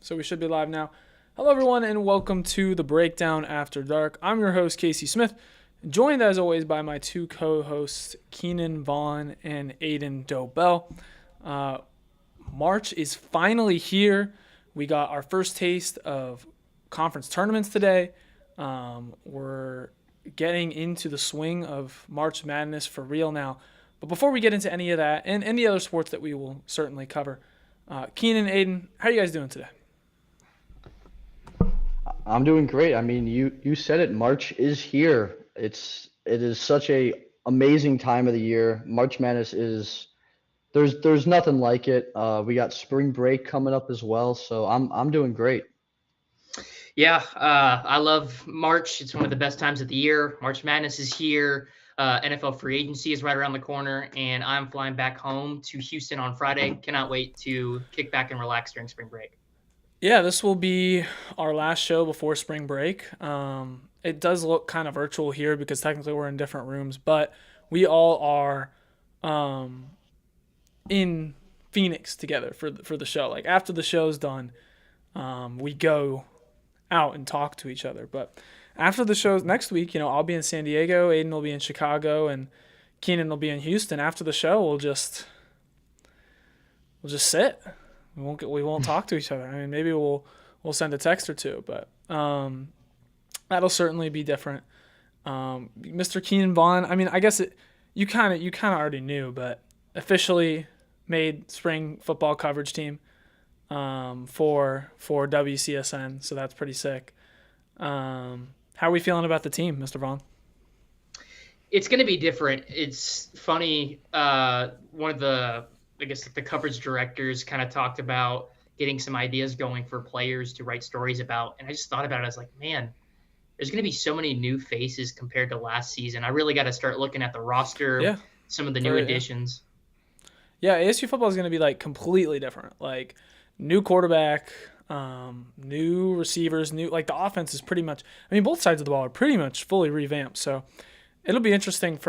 So we should be live now. Hello, everyone, and welcome to the Breakdown After Dark. I'm your host, Casey Smith, joined as always by my two co-hosts, Keenan Vaughn and Aidan Dobell. March is finally here. We got our first taste of conference tournaments today. We're getting into the swing of March Madness for real now. But before we get into any of that and any other sports that we will certainly cover, Keenan, Aidan, how are you guys doing today? I'm doing great. I mean, you said it. March is here. It is such a amazing time of the year. March Madness is there's nothing like it. We got spring break coming up as well, so I'm doing great. Yeah, I love March. It's one of the best times of the year. March Madness is here. NFL free agency is right around the corner, and I'm flying back home to Houston on Friday. Cannot wait to kick back and relax during spring break. Yeah, this will be our last show before spring break. It does look kind of virtual here because technically we're in different rooms, but we all are in Phoenix together for the show. Like after the show's done, we go out and talk to each other. But after the show next week, I'll be in San Diego, Aidan will be in Chicago, and Keenan will be in Houston. After the show, we'll just sit. We won't talk to each other. I mean, maybe we'll send a text or two, but that'll certainly be different. Mr. Keenan Vaughn, I mean, I guess you kind of already knew, but officially made spring football coverage team for WCSN, so that's pretty sick. How are we feeling about the team, Mr. Vaughn? It's going to be different. It's funny. One of the coverage directors kind of talked about getting some ideas going for players to write stories about. And I just thought about it. I was like, man, there's going to be so many new faces compared to last season. I really got to start looking at the roster, some of the new additions. Yeah, ASU football is going to be like completely different. Like new quarterback, new receivers, like the offense is pretty much, I mean, both sides of the ball are pretty much fully revamped. So it'll be interesting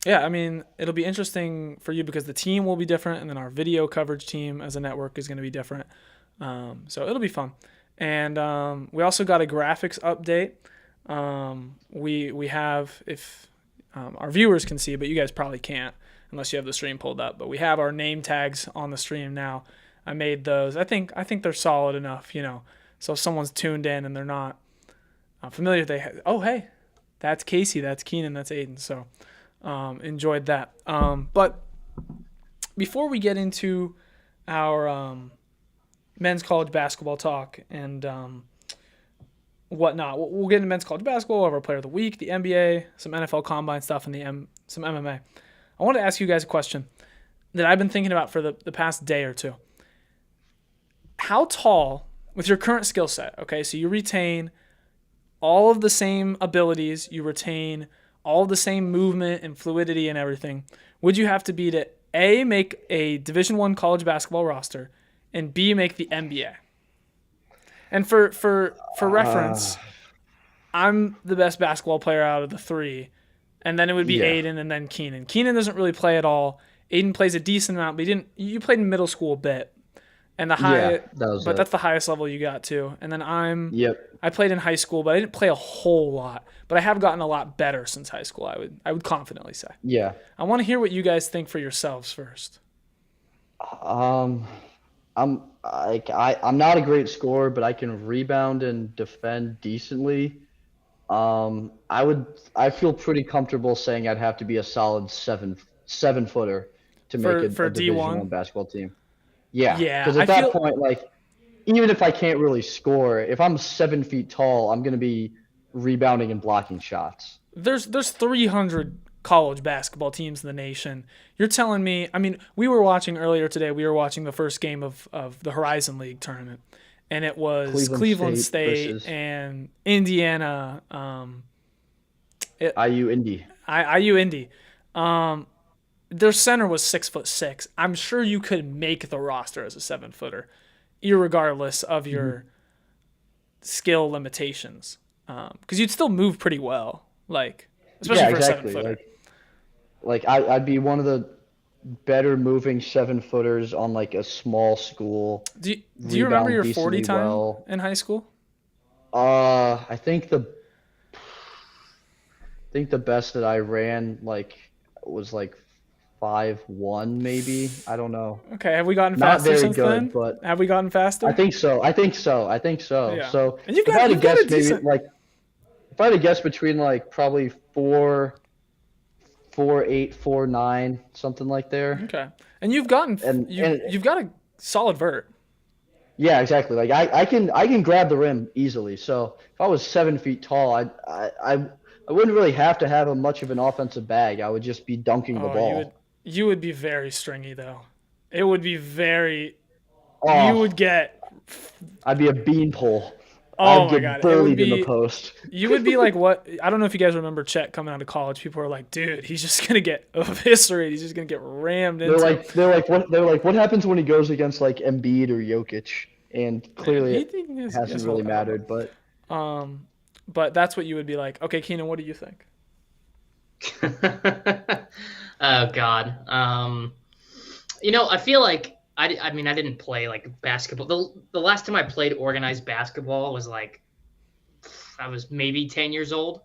it'll be interesting for you because the team will be different, and then our video coverage team as a network is going to be different. So it'll be fun. And we also got a graphics update. We have, if our viewers can see, but you guys probably can't unless you have the stream pulled up. But we have our name tags on the stream now. I made those. I think they're solid enough, So if someone's tuned in and they're not familiar, hey, that's Casey, that's Keenan, that's Aidan. So enjoyed that. But before we get into our men's college basketball talk and whatnot, we'll get into men's college basketball, we'll have our player of the week, the NBA, some NFL combine stuff, and some MMA. I want to ask you guys a question that I've been thinking about for the past day or two. How tall, with your current skill set, okay, so you retain all of the same abilities, you retain all of the same movement and fluidity and everything, would you have to be to A, make a Division I college basketball roster, and B, make the NBA? And for reference, I'm the best basketball player out of the three, and then it would be Aidan and then Keenan. Keenan doesn't really play at all. Aidan plays a decent amount, but you played in middle school a bit. And that's the highest level you got too. And then I played in high school, but I didn't play a whole lot. But I have gotten a lot better since high school, I would confidently say. Yeah. I want to hear what you guys think for yourselves first. I'm not a great scorer, but I can rebound and defend decently. I feel pretty comfortable saying I'd have to be a solid seven footer to make a Division I basketball team. Yeah. Because at that point, like, even if I can't really score, if I'm 7 feet tall, I'm gonna be rebounding and blocking shots. There's 300 college basketball teams in the nation. You're telling me, I mean, we were watching earlier today, we were watching the first game of the Horizon League tournament, and it was Cleveland State and Indiana. IU Indy. IU Indy. Their center was 6'6". I'm sure you could make the roster as a 7-footer, irregardless of your skill limitations, because you'd still move pretty well, like especially for a 7-footer. Like I'd be one of better moving 7-footers on like a small school. Do you remember your 40 time well. in high school? I think the best that I ran was 5.1 maybe. I don't know. Okay, have we gotten faster Not very since good, then? but Have we gotten faster? I think so. Yeah. So And you've if I had to got a guess, maybe decent. if I had to guess between probably 4.8, 4.9, something like there. Okay, and you've got a solid vert. Yeah, exactly. Like I can grab the rim easily. So if I was 7 feet tall, I wouldn't really have to have much of an offensive bag. I would just be dunking the ball. You would be very stringy though. It would be very. Oh, You would get. I'd be a beanpole. Oh I'd my get god! bullied in the post. You would be like what? I don't know if you guys remember Chet coming out of college. People were like, "Dude, he's just gonna get eviscerated. He's just gonna get rammed into." They're like, what happens when he goes against like Embiid or Jokic? And clearly, it hasn't really mattered. But that's what you would be like. Okay, Keenan, what do you think? Oh God. I feel like I mean, I didn't play like basketball. The last time I played organized basketball was I was maybe 10 years old.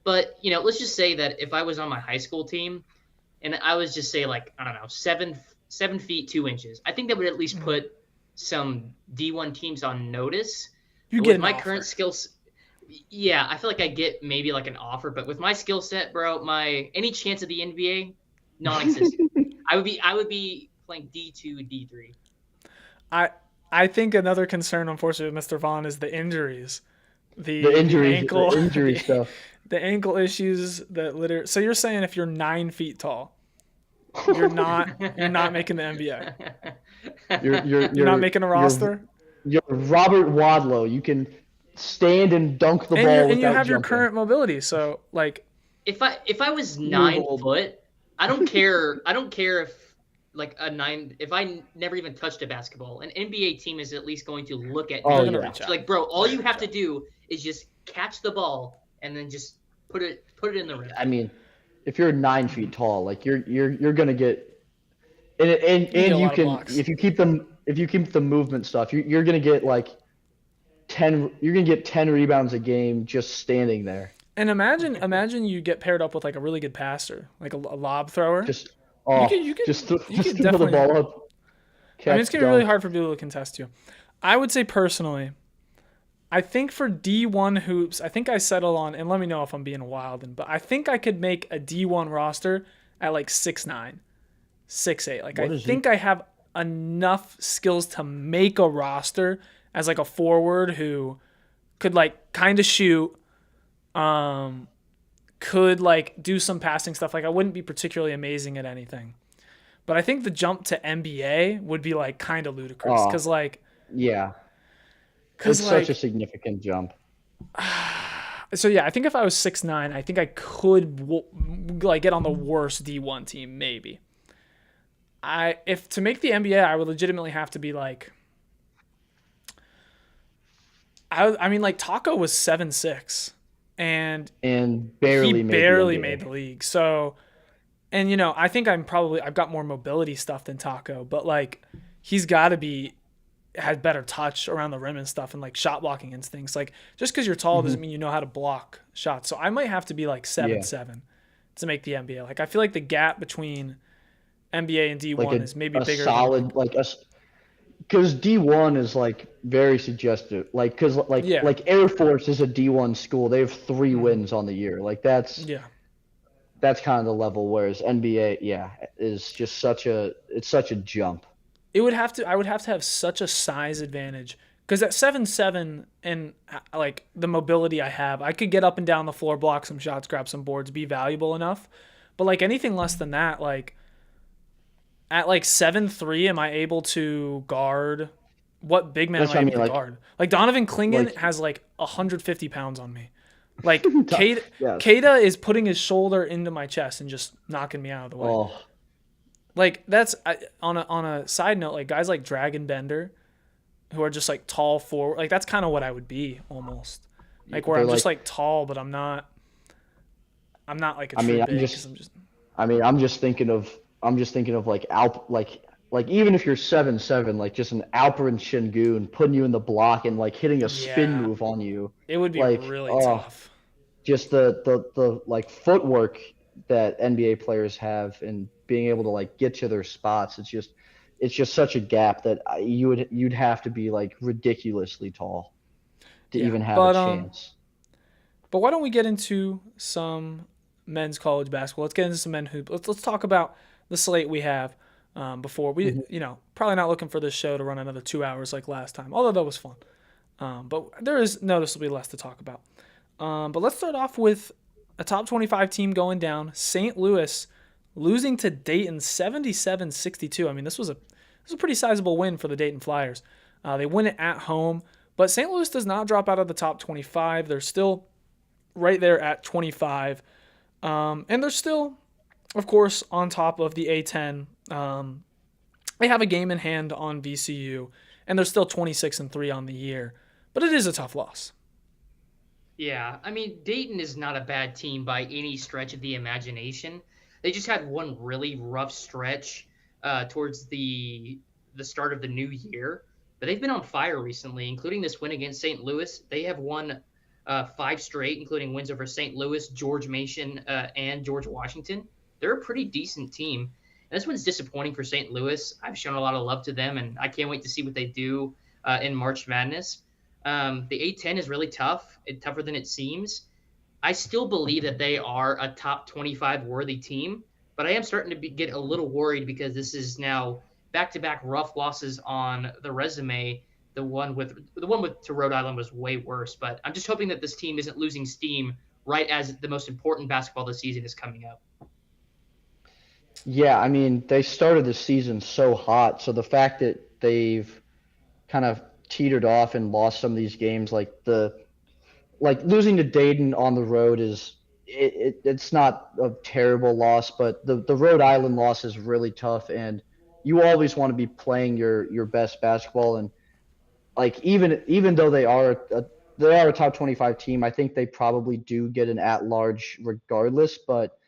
But let's just say that if I was on my high school team, and I was just say I don't know 7 feet 2 inches, I think that would at least put some D1 teams on notice. You get my current skills. Yeah, I feel like I get maybe like an offer, but with my skill set, bro, any chance of the NBA, non-existent. I would be playing D2, D3. I think another concern, unfortunately, with Mr. Vaughn is the injuries. The injury stuff. The ankle issues that So you're saying if you're 9 feet tall, you're not making the NBA. You're not making a roster. You're Robert Wadlow. You can stand and dunk the ball and you have jumping. your current mobility. So if I was 9 foot, I don't care. I don't care if if I never even touched a basketball, an NBA team is at least going to look at me. Yeah. Bro, all you have to do is just catch the ball and then just put it in the rim. I mean, if you're 9 feet tall, you're gonna get, and you can if you keep the movement stuff, you're gonna get 10. You're gonna get 10 rebounds a game just standing there. And imagine you get paired up with a really good passer, like a lob thrower. Just throw the ball up. I mean, it's gonna be really hard for people to contest you. I would say personally, I think for D1 hoops, I think I settle on, and let me know if I'm being wild, but I think I could make a D1 roster at 6'9", 6'8". I think I have enough skills to make a roster as a forward who could kind of shoot, could do some passing stuff. I wouldn't be particularly amazing at anything, but I think the jump to NBA would be kind of ludicrous because yeah. It's such a significant jump. So yeah, I think if I was 6'9", I think I could get on the worst D1 team maybe. If to make the NBA, I would legitimately have to be I mean Taco was 7'6", and barely made the league. So, and I think I've got more mobility stuff than Taco, but he's got to has better touch around the rim and stuff, and shot blocking instincts. Just because you're tall doesn't mean you know how to block shots. So I might have to be 7'7" to make the NBA. I feel like the gap between NBA and D1 is maybe bigger. Solid because D1 is very suggestive. Because Air Force is a D1 school. They have 3 wins on the year. That's kind of the level. Whereas NBA, is just such a jump. I would have to have such a size advantage because at 7'7" and the mobility I have, I could get up and down the floor, block some shots, grab some boards, be valuable enough. But anything less than that, at 7'3", am I able to guard? What big man am I able to guard? Donovan Clingan has 150 pounds on me. Kata is putting his shoulder into my chest and just knocking me out of the way. Oh. That's on a side note, guys like Dragon Bender, who are just tall forward. That's kind of what I would be almost. Where I'm just tall, but I'm not a true big. I'm just thinking of I'm just thinking of like even if you're 7-7, like just an Alperen Şengün putting you in the block and like hitting a spin Yeah, move on you, it would be like really tough. just the like footwork that NBA players have and being able to like get to their spots. It's just such a gap that you'd have to be like ridiculously tall to Yeah, even have a chance. but why don't we get into some men's college basketball? Let's get into some men hoop. Let's talk about the slate we have before we probably not looking for this show to run another 2 hours like last time. Although that was fun, but there is noticeably less to talk about. But let's start off with a top 25 team going down. St. Louis losing to Dayton 77-62. I mean, this was a pretty sizable win for the Dayton Flyers. They win it at home, but St. Louis does not drop out of the top 25. They're still right there at 25. And they're still, of course, on top of the A10. They have a game in hand on VCU, and they're still 26-3 on the year. But it is a tough loss. Yeah, I mean, Dayton is not a bad team by any stretch of the imagination. They just had one really rough stretch towards the start of the new year, but they've been on fire recently, including this win against St. Louis. They have won 5 straight, including wins over St. Louis, George Mason, and George Washington. They're a pretty decent team. And this one's disappointing for St. Louis. I've shown a lot of love to them, and I can't wait to see what they do in March Madness. The A10 is really tough. It's tougher than it seems. I still believe that they are a top 25 worthy team, but I am starting to get a little worried because this is now back-to-back rough losses on the resume. The one to Rhode Island was way worse, but I'm just hoping that this team isn't losing steam right as the most important basketball this season is coming up. Yeah, I mean, they started the season so hot, so the fact that they've kind of teetered off and lost some of these games, like losing to Dayton on the road it's not a terrible loss, but the Rhode Island loss is really tough, and you always want to be playing your best basketball. And like even though they are a top 25 team, I think they probably do get an at-large regardless, but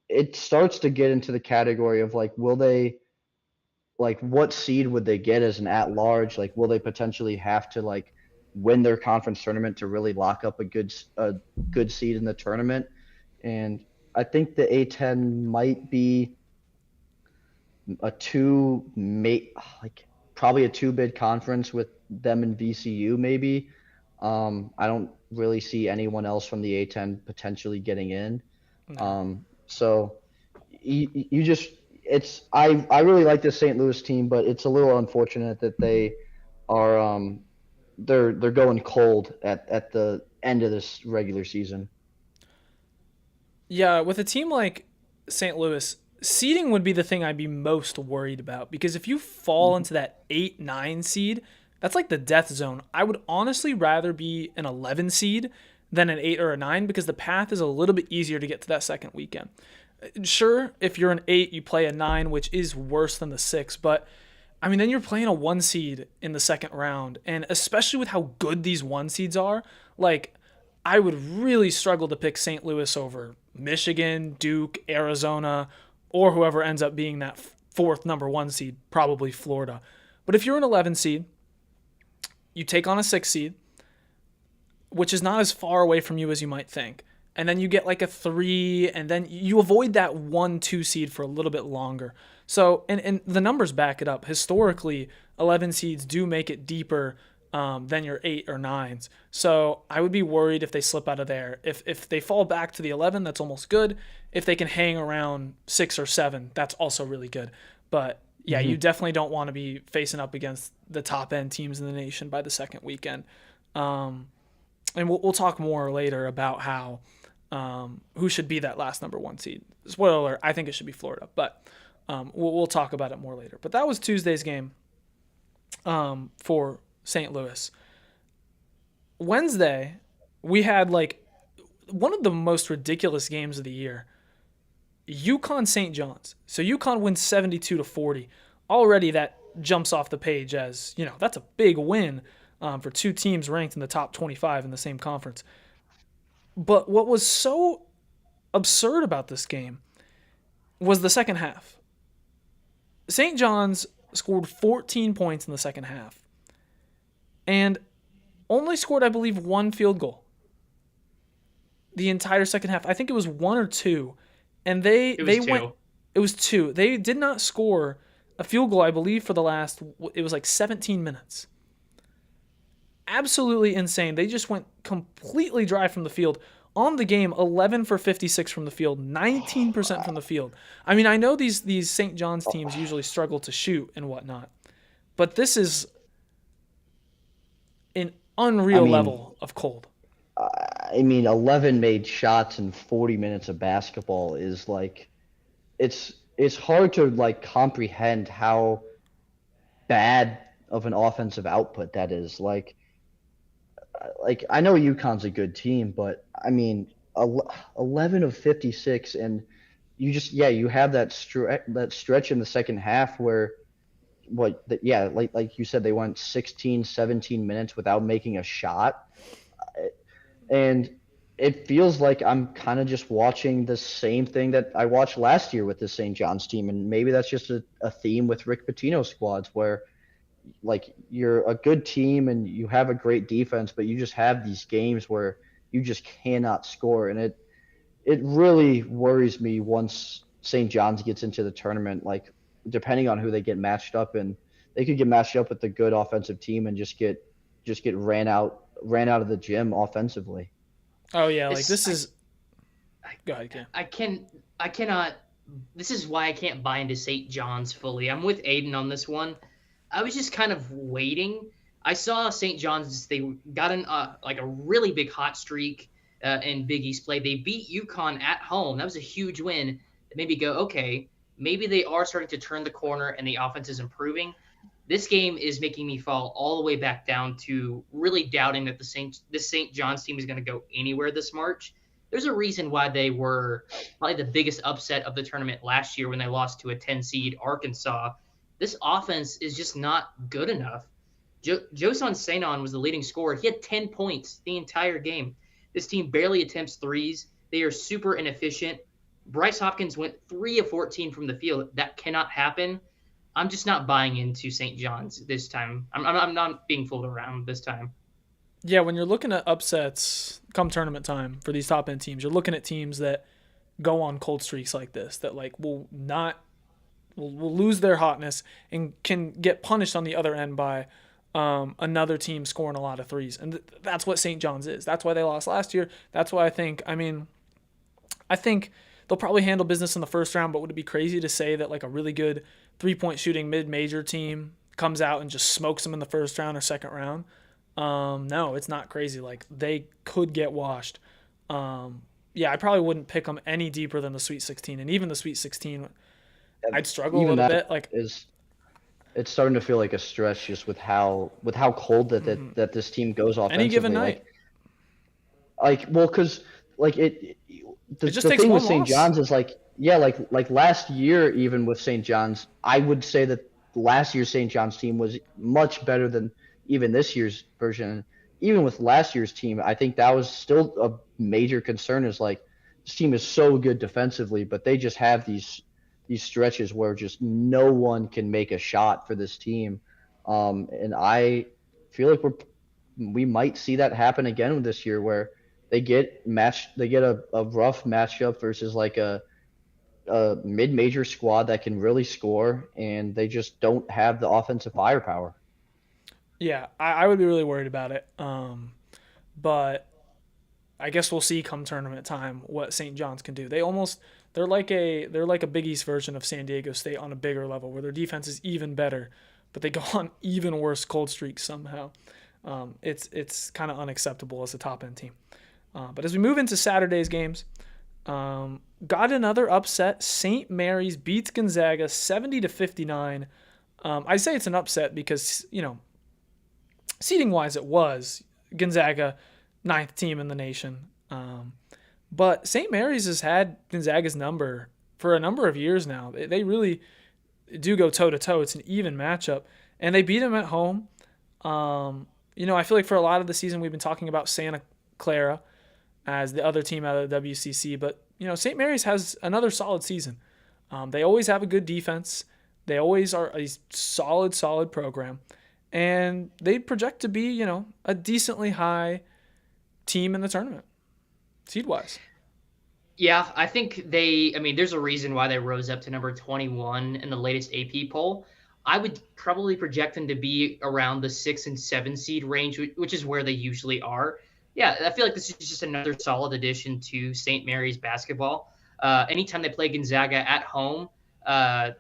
it starts to get into the category of like, what seed would they get as an at-large? Like, will they potentially have to like win their conference tournament to really lock up a good seed in the tournament? And I think the A10 might be probably a 2-bid conference with them and VCU maybe. I don't really see anyone else from the A10 potentially getting in. So you just I really like this St. Louis team, but it's a little unfortunate that they are they're going cold at the end of this regular season. Yeah, with a team like St. Louis, seeding would be the thing I'd be most worried about, because if you fall into that 8-9 seed, that's like the death zone. I would honestly rather be an 11 seed than an 8 or a 9, because the path is a little bit easier to get to that second weekend. Sure, if you're an 8, you play a 9, which is worse than the 6, but I mean, then you're playing a 1 seed in the second round, and especially with how good these 1 seeds are, like, I would really struggle to pick St. Louis over Michigan, Duke, Arizona, or whoever ends up being that 4th number 1 seed, probably Florida. But if you're an 11 seed, you take on a 6 seed, which is not as far away from you as you might think. And then you get like a 3, and then you avoid that 1-2 seed for a little bit longer. So, and the numbers back it up. Historically, 11 seeds do make it deeper than your 8 or 9s. So I would be worried if they slip out of there. If they fall back to the 11, that's almost good. If they can hang around 6 or 7, that's also really good. But yeah, you definitely don't want to be facing up against the top end teams in the nation by the second weekend. And we'll talk more later about how who should be that last number 1 seed. Spoiler alert, I think it should be Florida, but we'll talk about it more later. But that was Tuesday's game for St. Louis. Wednesday, we had like one of the most ridiculous games of the year. UConn St. John's. So UConn wins 72-40. Already that jumps off the page as, that's a big win for 2 teams ranked in the top 25 in the same conference. But what was so absurd about this game was the second half. St. John's scored 14 points in the second half and only scored, I believe, one field goal the entire second half. I think it was one or two. And they went. It was two. They did not score a field goal, I believe, for the last, it was like 17 minutes. Absolutely insane. They just went completely dry from the field. On the game, 11 for 56 from the field, 19% from the field. I mean, I know these St. John's teams usually struggle to shoot and whatnot, but this is an unreal level of cold. I mean, 11 made shots in 40 minutes of basketball is like, it's hard to like comprehend how bad of an offensive output that is. Like I know UConn's a good team, but I mean, 11 of 56, and you have that stretch in the second half where like you said, they went 16, 17 minutes without making a shot, and it feels like I'm kind of just watching the same thing that I watched last year with the St. John's team, and maybe that's just a theme with Rick Pitino's squads where like you're a good team and you have a great defense, but you just have these games where you just cannot score, and it really worries me once St. John's gets into the tournament. Like depending on who they get matched up in, they could get matched up with a good offensive team and just get ran out of the gym offensively. Oh yeah, like this is. Go ahead, Ken. I cannot. This is why I can't buy into St. John's fully. I'm with Aidan on this one. I was just kind of waiting. I saw St. John's. They got in like a really big hot streak in Big East play. They beat UConn at home. That was a huge win. That made me go, okay, maybe they are starting to turn the corner and the offense is improving. This game is making me fall all the way back down to really doubting that this St. John's team is going to go anywhere this March. There's a reason why they were probably the biggest upset of the tournament last year when they lost to a 10 seed Arkansas. This offense is just not good enough. Joson Sanon was the leading scorer. He had 10 points the entire game. This team barely attempts threes. They are super inefficient. Bryce Hopkins went 3 of 14 from the field. That cannot happen. I'm just not buying into St. John's this time. I'm not being fooled around this time. Yeah, when you're looking at upsets come tournament time for these top end teams, you're looking at teams that go on cold streaks like this, that like will lose their hotness and can get punished on the other end by another team scoring a lot of threes. And that's what St. John's is. That's why they lost last year. That's why I think they'll probably handle business in the first round, but would it be crazy to say that like a really good three-point shooting mid-major team comes out and just smokes them in the first round or second round? No, it's not crazy. Like they could get washed. Yeah, I probably wouldn't pick them any deeper than the Sweet 16, and even the Sweet 16, I'd struggle a little bit. Like it's starting to feel like a stretch just with how cold that this team goes offensively. Any given night. Because it just takes thing one with St. John's is like last year, even with St. John's, I would say that last year's St. John's team was much better than even this year's version. Even with last year's team, I think that was still a major concern, is like this team is so good defensively, but they just have these stretches where just no one can make a shot for this team. And I feel like we might see that happen again this year, where they get a rough matchup versus like a mid-major squad that can really score, and they just don't have the offensive firepower. Yeah, I would be really worried about it. But I guess we'll see come tournament time what St. John's can do. They're like a Big East version of San Diego State on a bigger level, where their defense is even better, but they go on even worse cold streaks somehow. It's kind of unacceptable as a top end team. But as we move into Saturday's games, got another upset. St. Mary's beats Gonzaga 70-59. I say it's an upset because, seeding wise it was Gonzaga, 9th team in the nation. But St. Mary's has had Gonzaga's number for a number of years now. They really do go toe-to-toe. It's an even matchup. And they beat them at home. I feel like for a lot of the season we've been talking about Santa Clara as the other team out of the WCC. But, St. Mary's has another solid season. They always have a good defense. They always are a solid program, and they project to be, a decently high team in the tournament, seed-wise. Yeah, I think there's a reason why they rose up to number 21 in the latest AP poll. I would probably project them to be around the 6 and 7 seed range, which is where they usually are. Yeah, I feel like this is just another solid addition to St. Mary's basketball. Anytime they play Gonzaga at home,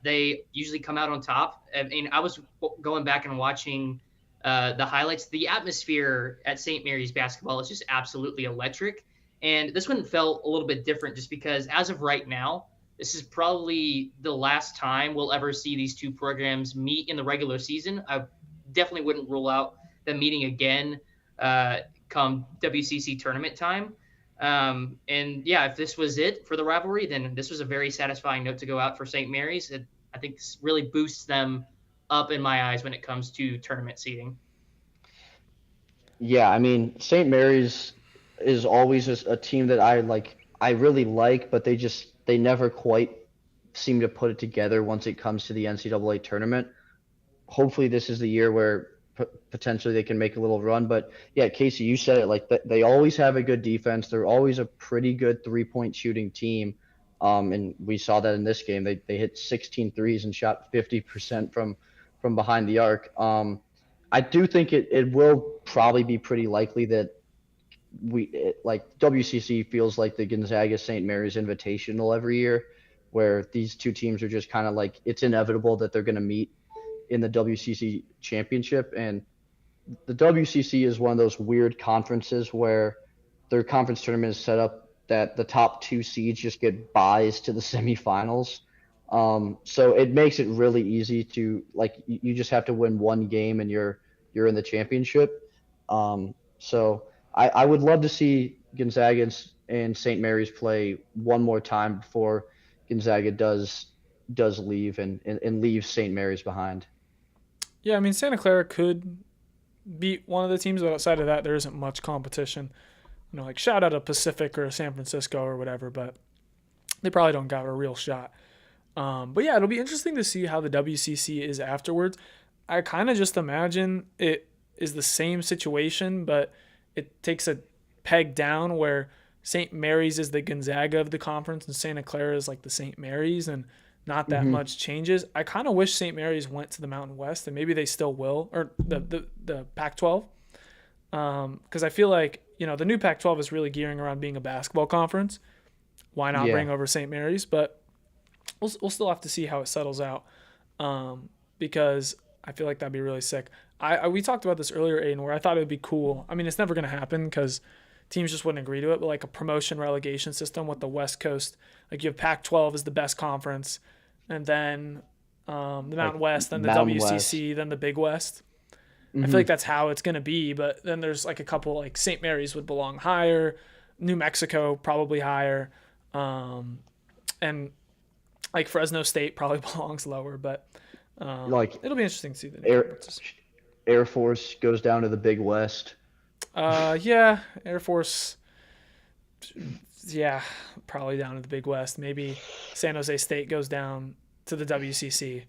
they usually come out on top. I mean, I was going back and watching the highlights. The atmosphere at St. Mary's basketball is just absolutely electric. And this one felt a little bit different just because as of right now, this is probably the last time we'll ever see these two programs meet in the regular season. I definitely wouldn't rule out them meeting again come WCC tournament time. And yeah, if this was it for the rivalry, then this was a very satisfying note to go out for St. Mary's. I think this really boosts them up in my eyes when it comes to tournament seeding. Yeah, I mean, St. Mary's is always a team that I really like, but they never quite seem to put it together once it comes to the NCAA tournament. Hopefully this is the year where potentially they can make a little run. But yeah, Casey, you said it, like they always have a good defense. They're always a pretty good 3-point shooting team. And we saw that in this game. They hit 16 threes and shot 50% from behind the arc. I do think it will probably be pretty likely that WCC feels like the Gonzaga St. Mary's Invitational every year, where these two teams are just kind of like, it's inevitable that they're going to meet in the WCC championship. And the WCC is one of those weird conferences where their conference tournament is set up that the top 2 seeds just get buys to the semifinals. So it makes it really easy to, like, you just have to win one game and you're in the championship. So I would love to see Gonzaga and St. Mary's play one more time before Gonzaga does leave and leave St. Mary's behind. Yeah, I mean, Santa Clara could beat one of the teams, but outside of that, there isn't much competition. Like shout out a Pacific or a San Francisco or whatever, but they probably don't got a real shot. But yeah, it'll be interesting to see how the WCC is afterwards. I kind of just imagine it is the same situation, but it takes a peg down where St. Mary's is the Gonzaga of the conference and Santa Clara is like the St. Mary's, and not that much changes. I kind of wish St. Mary's went to the Mountain West, and maybe they still will, or the Pac-12, because I feel like the new Pac-12 is really gearing around being a basketball conference. Why not bring over St. Mary's? But we'll still have to see how it settles out, because I feel like that'd be really sick. We talked about this earlier, Aidan, where I thought it would be cool. I mean, it's never going to happen because teams just wouldn't agree to it, but like a promotion relegation system with the West Coast. Like you have Pac-12 is the best conference, and then the Mountain West, then the WCC, then the Big West. I feel like that's how it's going to be, but then there's like a couple, like St. Mary's would belong higher, New Mexico probably higher, and like Fresno State probably belongs lower, but it'll be interesting to see the new conferences. Air Force goes down to the Big West. Yeah, Air Force, yeah, probably down to the Big West. Maybe San Jose State goes down to the WCC.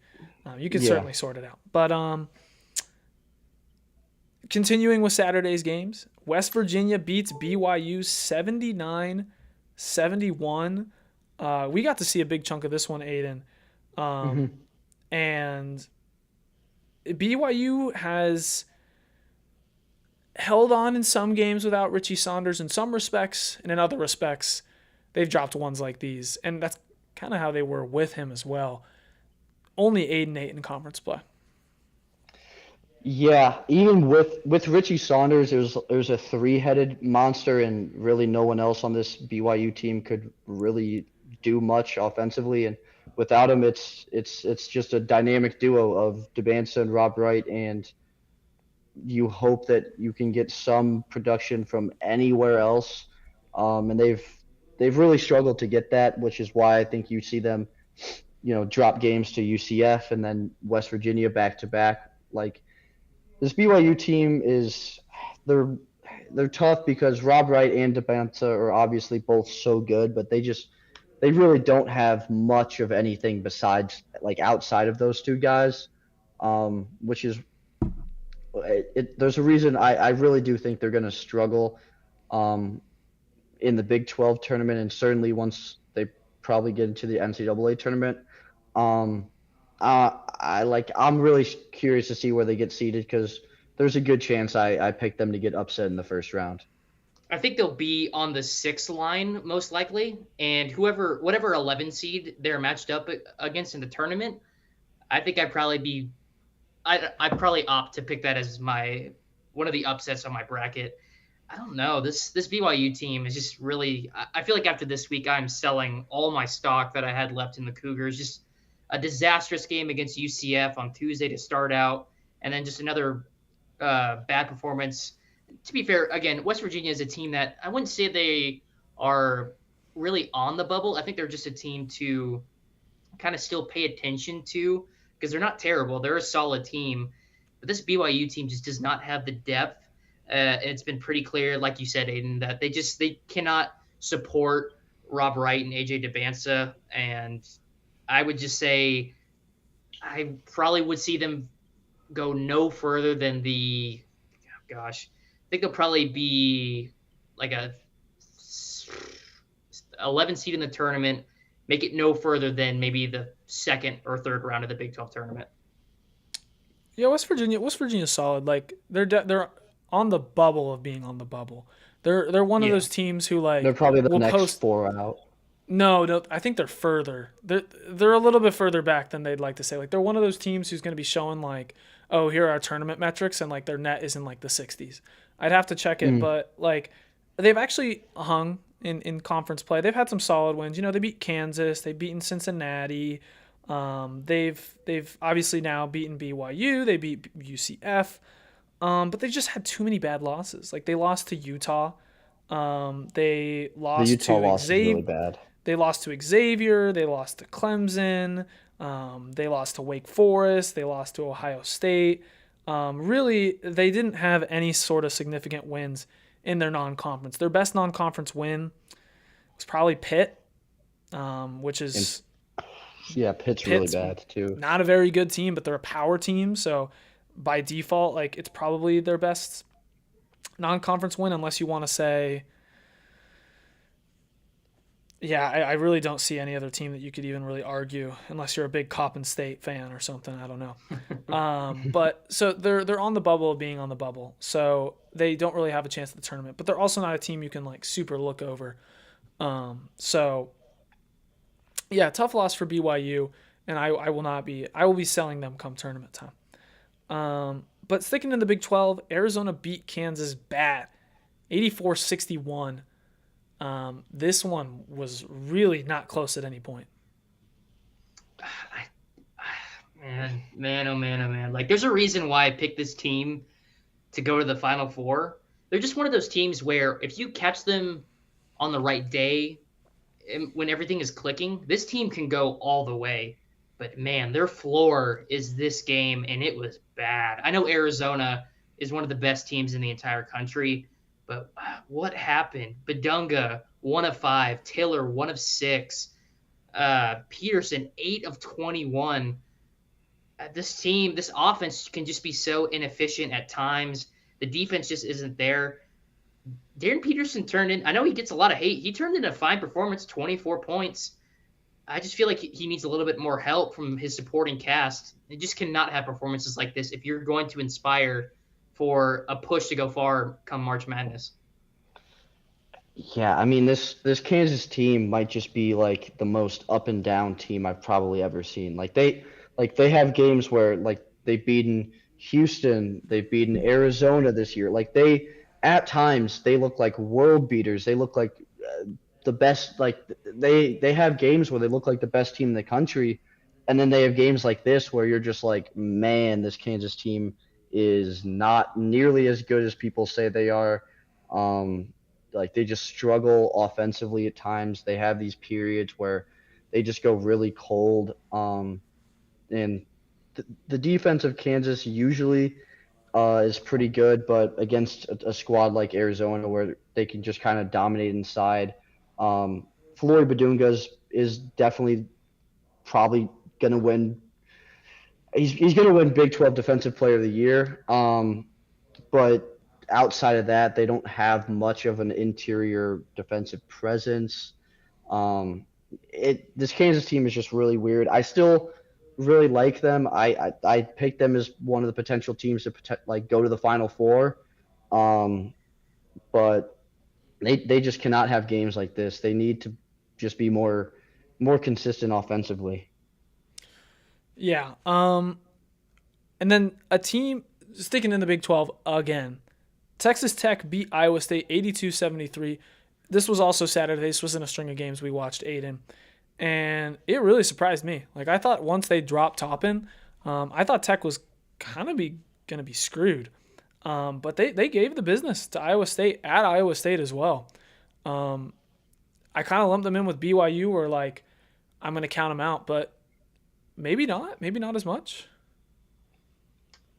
You can certainly sort it out. But continuing with Saturday's games, West Virginia beats BYU 79-71. We got to see a big chunk of this one, Aidan. And BYU has held on in some games without Richie Saunders in some respects, and in other respects, they've dropped ones like these. And that's kind of how they were with him as well. Only 8-8 in conference play. Yeah, even with Richie Saunders, there's a 3-headed monster, and really no one else on this BYU team could really do much offensively. And without him, it's just a dynamic duo of Debansa and Rob Wright, and you hope that you can get some production from anywhere else. And they've really struggled to get that, which is why I think you see them, drop games to UCF and then West Virginia back to back. Like, this BYU team they're tough because Rob Wright and Debansa are obviously both so good, but they they really don't have much of anything besides like outside of those two guys, which is there's a reason I really do think they're going to struggle um, in the Big 12 tournament, and certainly once they probably get into the NCAA tournament. Um, I'm really curious to see where they get seeded because there's a good chance I picked them to get upset in the first round. I think they'll be on the 6th line most likely, and whatever 11 seed they're matched up against in the tournament, I think I'd probably opt to pick that as my one of the upsets on my bracket. I don't know. This BYU team is just really. I feel like after this week, I'm selling all my stock that I had left in the Cougars. Just a disastrous game against UCF on Tuesday to start out, and then just another bad performance. To be fair, again, West Virginia is a team that I wouldn't say they are really on the bubble. I think they're just a team to kind of still pay attention to because they're not terrible. They're a solid team. But this BYU team just does not have the depth. It's been pretty clear, like you said, Aidan, that they cannot support Rob Wright and AJ DeBansa. And I would just say I probably would see them go no further than I think they'll probably be like a 11 seed in the tournament, make it no further than maybe the 2nd or 3rd round of the Big 12 tournament. Yeah, West Virginia's solid. Like they're on the bubble of being on the bubble. They're one of those teams who like they're probably the next 4 out. No, I think they're further. They're a little bit further back than they'd like to say. Like they're one of those teams who's going to be showing like, oh, here are our tournament metrics, and like their net is in like the 60s. I'd have to check it, but like they've actually hung in conference play. They've had some solid wins. You know, they beat Kansas, they've beaten Cincinnati. They've obviously now beaten BYU. They beat UCF, but they just had too many bad losses. Like they lost to Utah. They lost the Utah to loss is really bad. They lost to Xavier. They lost to Clemson. They lost to Wake Forest. They lost to Ohio State. Really, they didn't have any sort of significant wins in their non-conference. Their best non-conference win was probably Pitt, which is... Pitt's really bad too. Not a very good team, but they're a power team. So by default, like it's probably their best non-conference win, unless you want to say... Yeah, I really don't see any other team that you could even really argue, unless you're a big Coppin State fan or something. I don't know. But so they're on the bubble of being on the bubble, so they don't really have a chance at the tournament. But they're also not a team you can like super look over. So yeah, tough loss for BYU, and I will be selling them come tournament time. But sticking in the Big 12, Arizona beat Kansas bad, 84-61. This one was really not close at any point. Man. Like, there's a reason why I picked this team to go to the Final Four. They're just one of those teams where if you catch them on the right day, when everything is clicking, this team can go all the way. But, man, their floor is this game, and it was bad. I know Arizona is one of the best teams in the entire country, but what happened? Badunga, 1 of 5. Taylor, 1 of 6. Peterson, 8 of 21. This offense can just be so inefficient at times. The defense just isn't there. Darren Peterson turned in – I know he gets a lot of hate. He turned in a fine performance, 24 points. I just feel like he needs a little bit more help from his supporting cast. They just cannot have performances like this if you're going to inspire for a push to go far come March Madness. Yeah, I mean this Kansas team might just be like the most up and down team I've probably ever seen. Like they have games where like they've beaten Houston, they've beaten Arizona this year. Like at times they look like world beaters. They look like the best. Like they have games where they look like the best team in the country, and then they have games like this where you're just like, man, this Kansas team is not nearly as good as people say they are. Like they just struggle offensively at times. They have these periods where they just go really cold. And the defense of Kansas usually is pretty good, but against a squad like Arizona where they can just kind of dominate inside, Floyd Badunga is definitely probably going to win. He's going to win Big 12 Defensive Player of the Year. But outside of that, they don't have much of an interior defensive presence. This Kansas team is just really weird. I still really like them. I picked them as one of the potential teams to go to the Final Four. But they just cannot have games like this. They need to just be more consistent offensively. Yeah. And then a team sticking in the Big 12 again. Texas Tech beat Iowa State 82-73. This was also Saturday. This was in a string of games we watched, Aidan. And it really surprised me. Like, I thought once they dropped Toppin, I thought Tech was kind of going to be screwed. But they gave the business to Iowa State at Iowa State as well. I kind of lumped them in with BYU, or like, I'm going to count them out, but maybe not as much.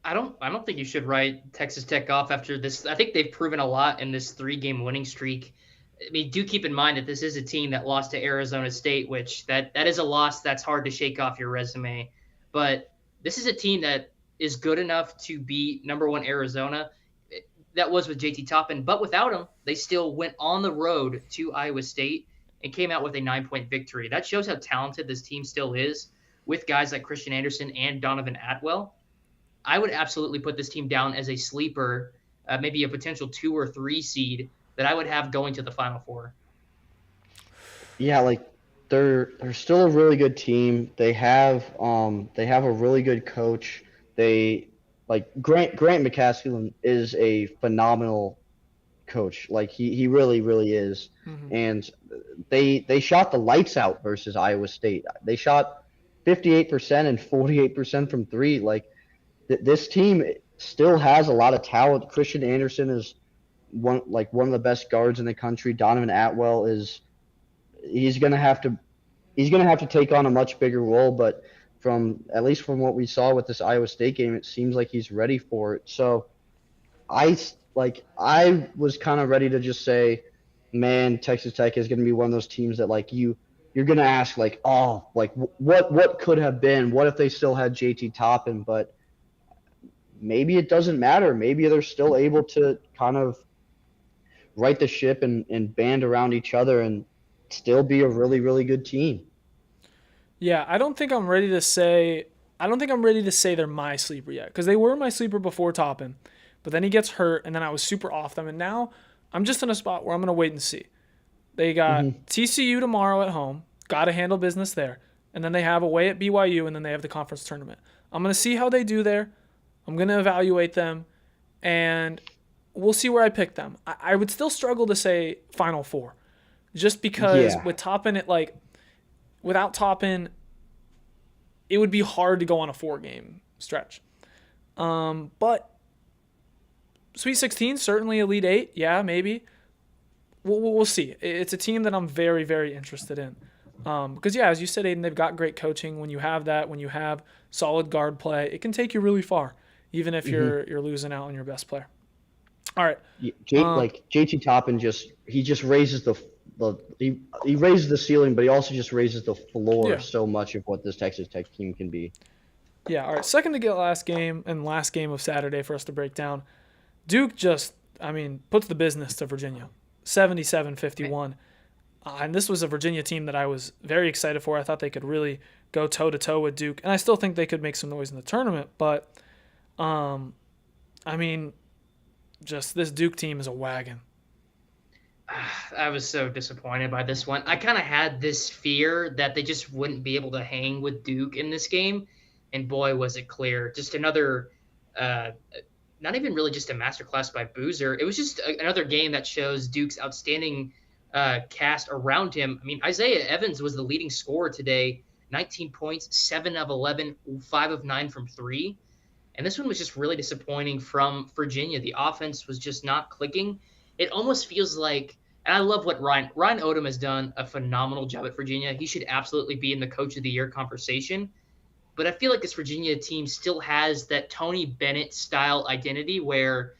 I don't think you should write Texas Tech off after this. I think they've proven a lot in this 3-game winning streak. I mean, do keep in mind that this is a team that lost to Arizona State, which that is a loss that's hard to shake off your resume. But this is a team that is good enough to beat number 1 Arizona. That was with JT Toppin, but without him, they still went on the road to Iowa State and came out with a 9-point victory. That shows how talented this team still is with guys like Christian Anderson and Donovan Atwell. I would absolutely put this team down as a sleeper, maybe a potential 2 or 3 seed that I would have going to the Final Four. Yeah, like they're still a really good team. They have a really good coach. They Grant McCaskill is a phenomenal coach. Like he really, really is. Mm-hmm. And they shot the lights out versus Iowa State. They shot 58% and 48% from 3. Like this team still has a lot of talent. Christian Anderson is one of the best guards in the country. Donovan Atwell he's gonna have to take on a much bigger role, but at least from what we saw with this Iowa State game, it seems like he's ready for it. So I was kind of ready to just say, man, Texas Tech is gonna be one of those teams that you're gonna ask what could have been? What if they still had JT Toppin? But maybe it doesn't matter. Maybe they're still able to kind of right the ship and band around each other and still be a really, really good team. Yeah, I don't think I'm ready to say they're my sleeper yet, because they were my sleeper before Toppin, but then he gets hurt, and then I was super off them, and now I'm just in a spot where I'm going to wait and see. They got TCU tomorrow at home, got to handle business there, and then they have away at BYU, and then they have the conference tournament. I'm going to see how they do there. I'm going to evaluate them, and we'll see where I pick them. I would still struggle to say Final Four, just because with Toppin, without Toppin, it would be hard to go on a 4-game stretch. But Sweet 16, certainly Elite 8, yeah, maybe. We'll see. It's a team that I'm very, very interested in. Because, yeah, as you said, Aidan, they've got great coaching. When you have that, when you have solid guard play, it can take you really far, even if you're losing out on your best player. All right. JT Toppin just raises he raises the ceiling, but he also just raises the floor so much of what this Texas Tech team can be. Yeah, all right. Second to get last game of Saturday for us to break down. Duke puts the business to Virginia, 77-51. And this was a Virginia team that I was very excited for. I thought they could really go toe-to-toe with Duke. And I still think they could make some noise in the tournament. But, just this Duke team is a wagon. I was so disappointed by this one. I kind of had this fear that they just wouldn't be able to hang with Duke in this game. And boy, was it clear. Just another, not even really just a masterclass by Boozer. It was just another game that shows Duke's outstanding cast around him. I mean, Isaiah Evans was the leading scorer today. 19 points, 7 of 11, 5 of 9 from 3. And this one was just really disappointing from Virginia. The offense was just not clicking. It almost feels like, and I love what Ryan Odom has done a phenomenal job at Virginia. He should absolutely be in the Coach of the Year conversation. But I feel like this Virginia team still has that Tony Bennett style identity where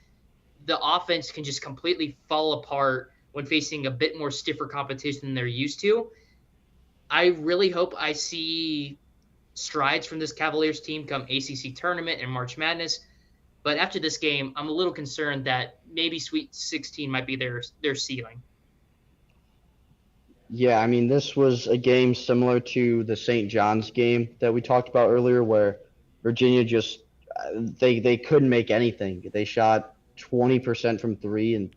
the offense can just completely fall apart when facing a bit more stiffer competition than they're used to. I really hope I see strides from this Cavaliers team come ACC tournament and March Madness. But after this game, I'm a little concerned that maybe Sweet 16 might be their ceiling. Yeah, I mean, this was a game similar to the St. John's game that we talked about earlier, where Virginia just they couldn't make anything. They shot 20% from three and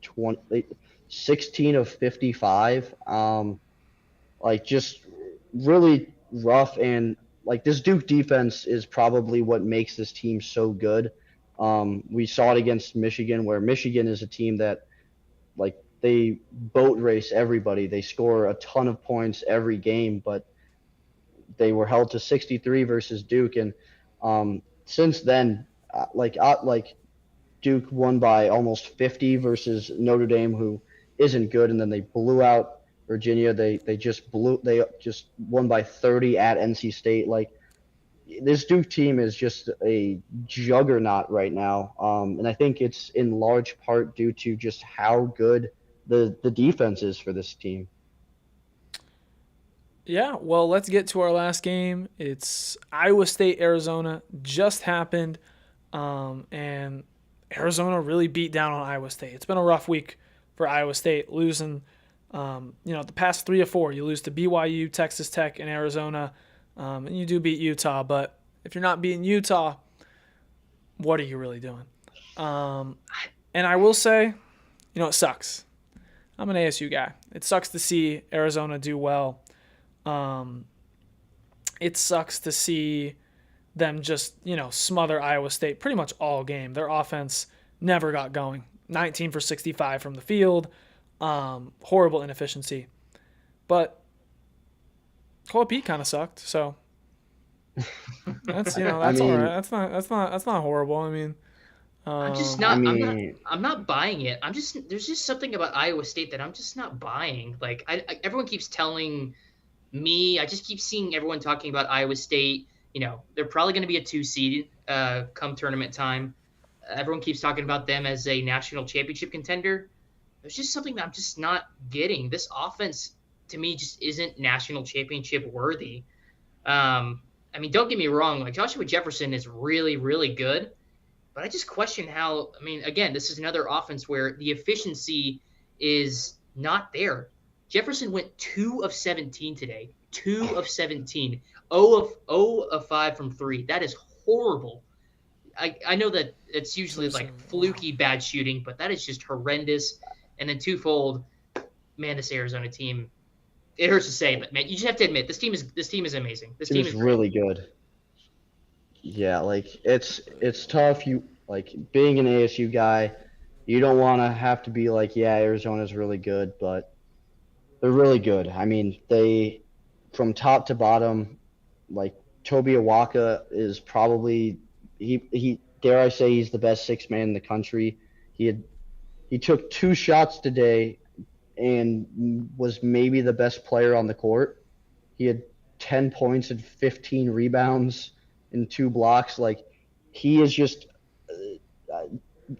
16 of 55. Like just really rough, and like this Duke defense is probably what makes this team so good. We saw it against Michigan, where Michigan is a team that like they boat race everybody. They score a ton of points every game, but they were held to 63 versus Duke, and since then, like Duke won by almost 50 versus Notre Dame, who isn't good, and then they blew out Virginia. They just won by 30 at NC State. Like this Duke team is just a juggernaut right now, and I think it's in large part due to just how good the defense is for this team. Yeah, well, let's get to our last game. It's Iowa State, Arizona. Just happened, and Arizona really beat down on Iowa State. It's been a rough week for Iowa State, losing, the past 3 or 4. You lose to BYU, Texas Tech, and Arizona, and you do beat Utah. But if you're not beating Utah, what are you really doing? And I will say, it sucks. I'm an ASU guy. It sucks to see Arizona do well. It sucks to see them just, smother Iowa State pretty much all game. Their offense never got going. 19 for 65 from the field. Horrible inefficiency. But Cole Pete kind of sucked, so that's that's all right. That's not horrible. I mean, I'm just not. I'm not buying it. There's just something about Iowa State that I'm just not buying. Like everyone keeps telling me, I just keep seeing everyone talking about Iowa State. They're probably going to be a 2 seed come tournament time. Everyone keeps talking about them as a national championship contender. There's just something that I'm just not getting. This offense to me just isn't national championship worthy. I mean, don't get me wrong. Like Joshua Jefferson is really, really good. But I just question how, again, this is another offense where the efficiency is not there. Jefferson went 2 of 17 today. 2 of 17. 0 of 5 from 3. That is horrible. I know that it's usually like fluky bad shooting, but that is just horrendous. And then twofold, man, this Arizona team, it hurts to say, but man, you just have to admit this team is amazing. This team is really good. Yeah, like it's tough. You like being an ASU guy, you don't want to have to be like, yeah, Arizona's really good, but they're really good. I mean, they from top to bottom, like Toby Awaka is probably he dare I say he's the best 6 man in the country. He took 2 shots today and was maybe the best player on the court. He had 10 points and 15 rebounds and 2 blocks. Like he is just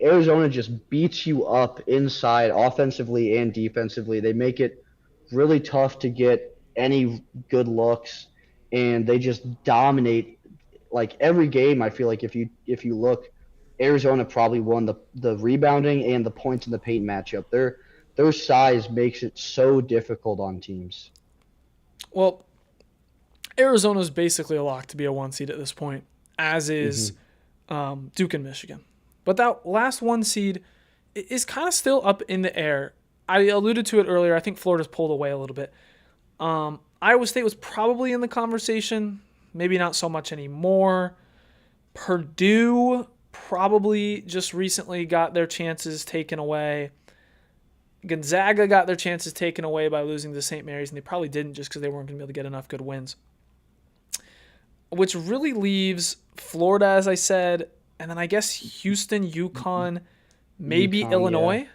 Arizona just beats you up inside offensively and defensively. They make it really tough to get any good looks, and they just dominate. Like every game, I feel like if you look, Arizona probably won the rebounding and the points in the paint matchup. Their size makes it so difficult on teams. Well, Arizona's basically a lock to be a 1 seed at this point, as is Duke and Michigan. But that last 1 seed is kind of still up in the air. I alluded to it earlier. I think Florida's pulled away a little bit. Iowa State was probably in the conversation. Maybe not so much anymore. Purdue probably just recently got their chances taken away. Gonzaga got their chances taken away by losing to St. Mary's, and they probably didn't just because they weren't going to be able to get enough good wins. Which really leaves Florida, as I said, and then I guess Houston, UConn, maybe Illinois. Yeah.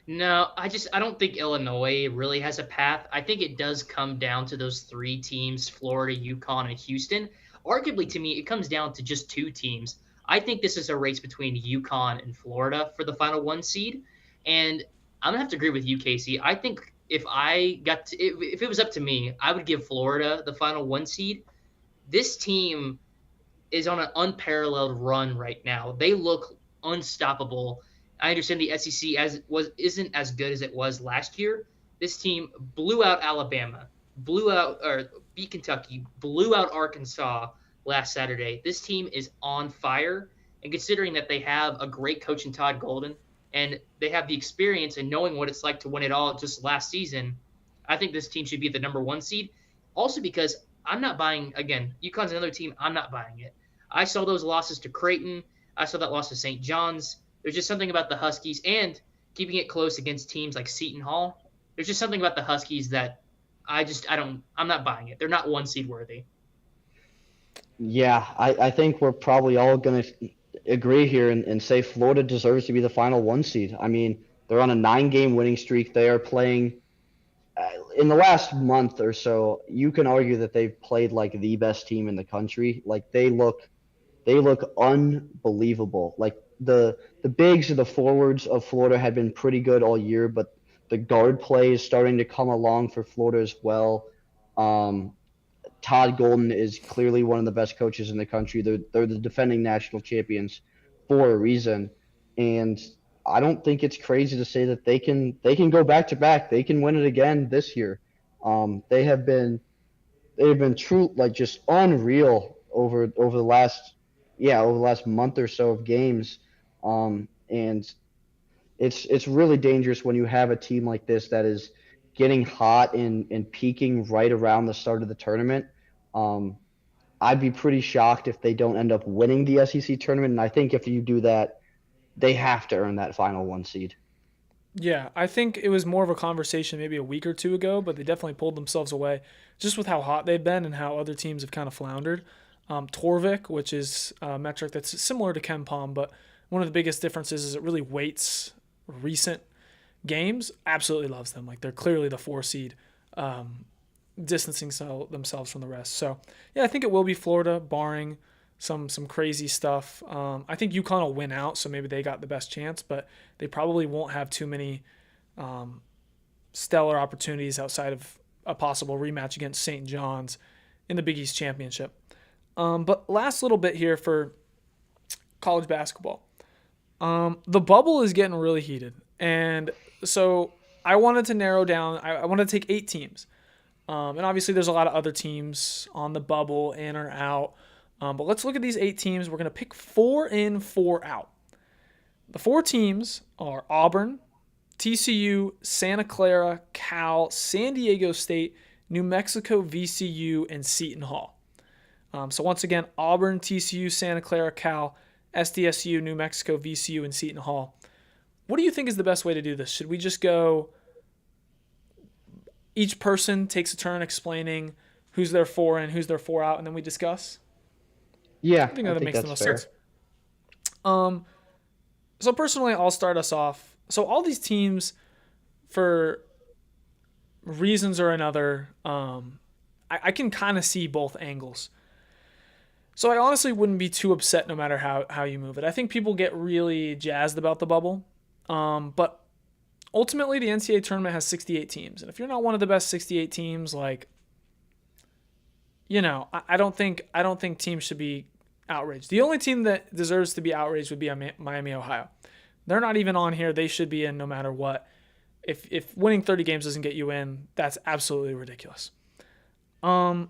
No, I don't think Illinois really has a path. I think it does come down to those 3 teams, Florida, UConn, and Houston. Arguably, to me, it comes down to just 2 teams. I think this is a race between UConn and Florida for the final 1 seed. And I'm going to have to agree with you, Casey. I think if it was up to me, I would give Florida the final 1 seed. This team is on an unparalleled run right now. They look unstoppable. I understand the SEC isn't as good as it was last year. This team blew out Alabama, beat Kentucky, blew out Arkansas last Saturday. This team is on fire, and considering that they have a great coach in Todd Golden and they have the experience and knowing what it's like to win it all just last season, I think this team should be the number 1 seed. Also because I'm not buying, again, UConn's another team, I'm not buying it. I saw those losses to Creighton. I saw that loss to St. John's. There's just something about the Huskies and keeping it close against teams like Seton Hall. There's just something about the Huskies that I'm not buying it. They're not 1 seed worthy. Yeah, I think we're probably all going to agree here and say Florida deserves to be the final 1 seed. I mean, they're on a 9-game winning streak. They are playing in the last month or so. You can argue that they've played like the best team in the country. Like they look unbelievable. Like the bigs and the forwards of Florida had been pretty good all year, but the guard play is starting to come along for Florida as well. Todd Golden is clearly one of the best coaches in the country. They're the defending national champions for a reason, and I don't think it's crazy to say that they can go back to back. They can win it again this year. They have been true, like just unreal over the last month or so of games, and it's really dangerous when you have a team like this that is getting hot and peaking right around the start of the tournament. I'd be pretty shocked if they don't end up winning the SEC tournament, and I think if you do that, they have to earn that final 1 seed. Yeah, I think it was more of a conversation maybe a week or two ago, but they definitely pulled themselves away just with how hot they've been and how other teams have kind of floundered. Torvik, which is a metric that's similar to KenPom, but one of the biggest differences is it really weights recent games. Absolutely loves them. Like they're clearly the 4 seed, distancing themselves from the rest. So yeah, I think it will be Florida, barring some crazy stuff. I think UConn will win out, so maybe they got the best chance, but they probably won't have too many stellar opportunities outside of a possible rematch against St. John's in the Big East Championship. But last little bit here for college basketball. The bubble is getting really heated, and so I wanted to narrow down. I wanted to take 8 teams, and obviously there's a lot of other teams on the bubble in or out. But let's look at these 8 teams. We're going to pick 4 in, 4 out. The 4 teams are Auburn, TCU, Santa Clara, Cal, San Diego State, New Mexico, VCU, and Seton Hall. So once again, Auburn, TCU, Santa Clara, Cal, SDSU, New Mexico, VCU, and Seton Hall. What do you think is the best way to do this? Should we just go each person takes a turn explaining who's their 4 in, who's their 4 out, and then we discuss? Yeah, I think that makes the most sense. So personally, I'll start us off. So all these teams, for reasons or another, I can kind of see both angles. So I honestly wouldn't be too upset no matter how you move it. I think people get really jazzed about the bubble, but ultimately the NCAA tournament has 68 teams, and if you're not one of the best 68 teams, like, you know, I don't think teams should be outraged. The only team that deserves to be outraged would be Miami, Ohio. They're not even on here. They should be in no matter what. If winning 30 games doesn't get you in, that's absolutely ridiculous. But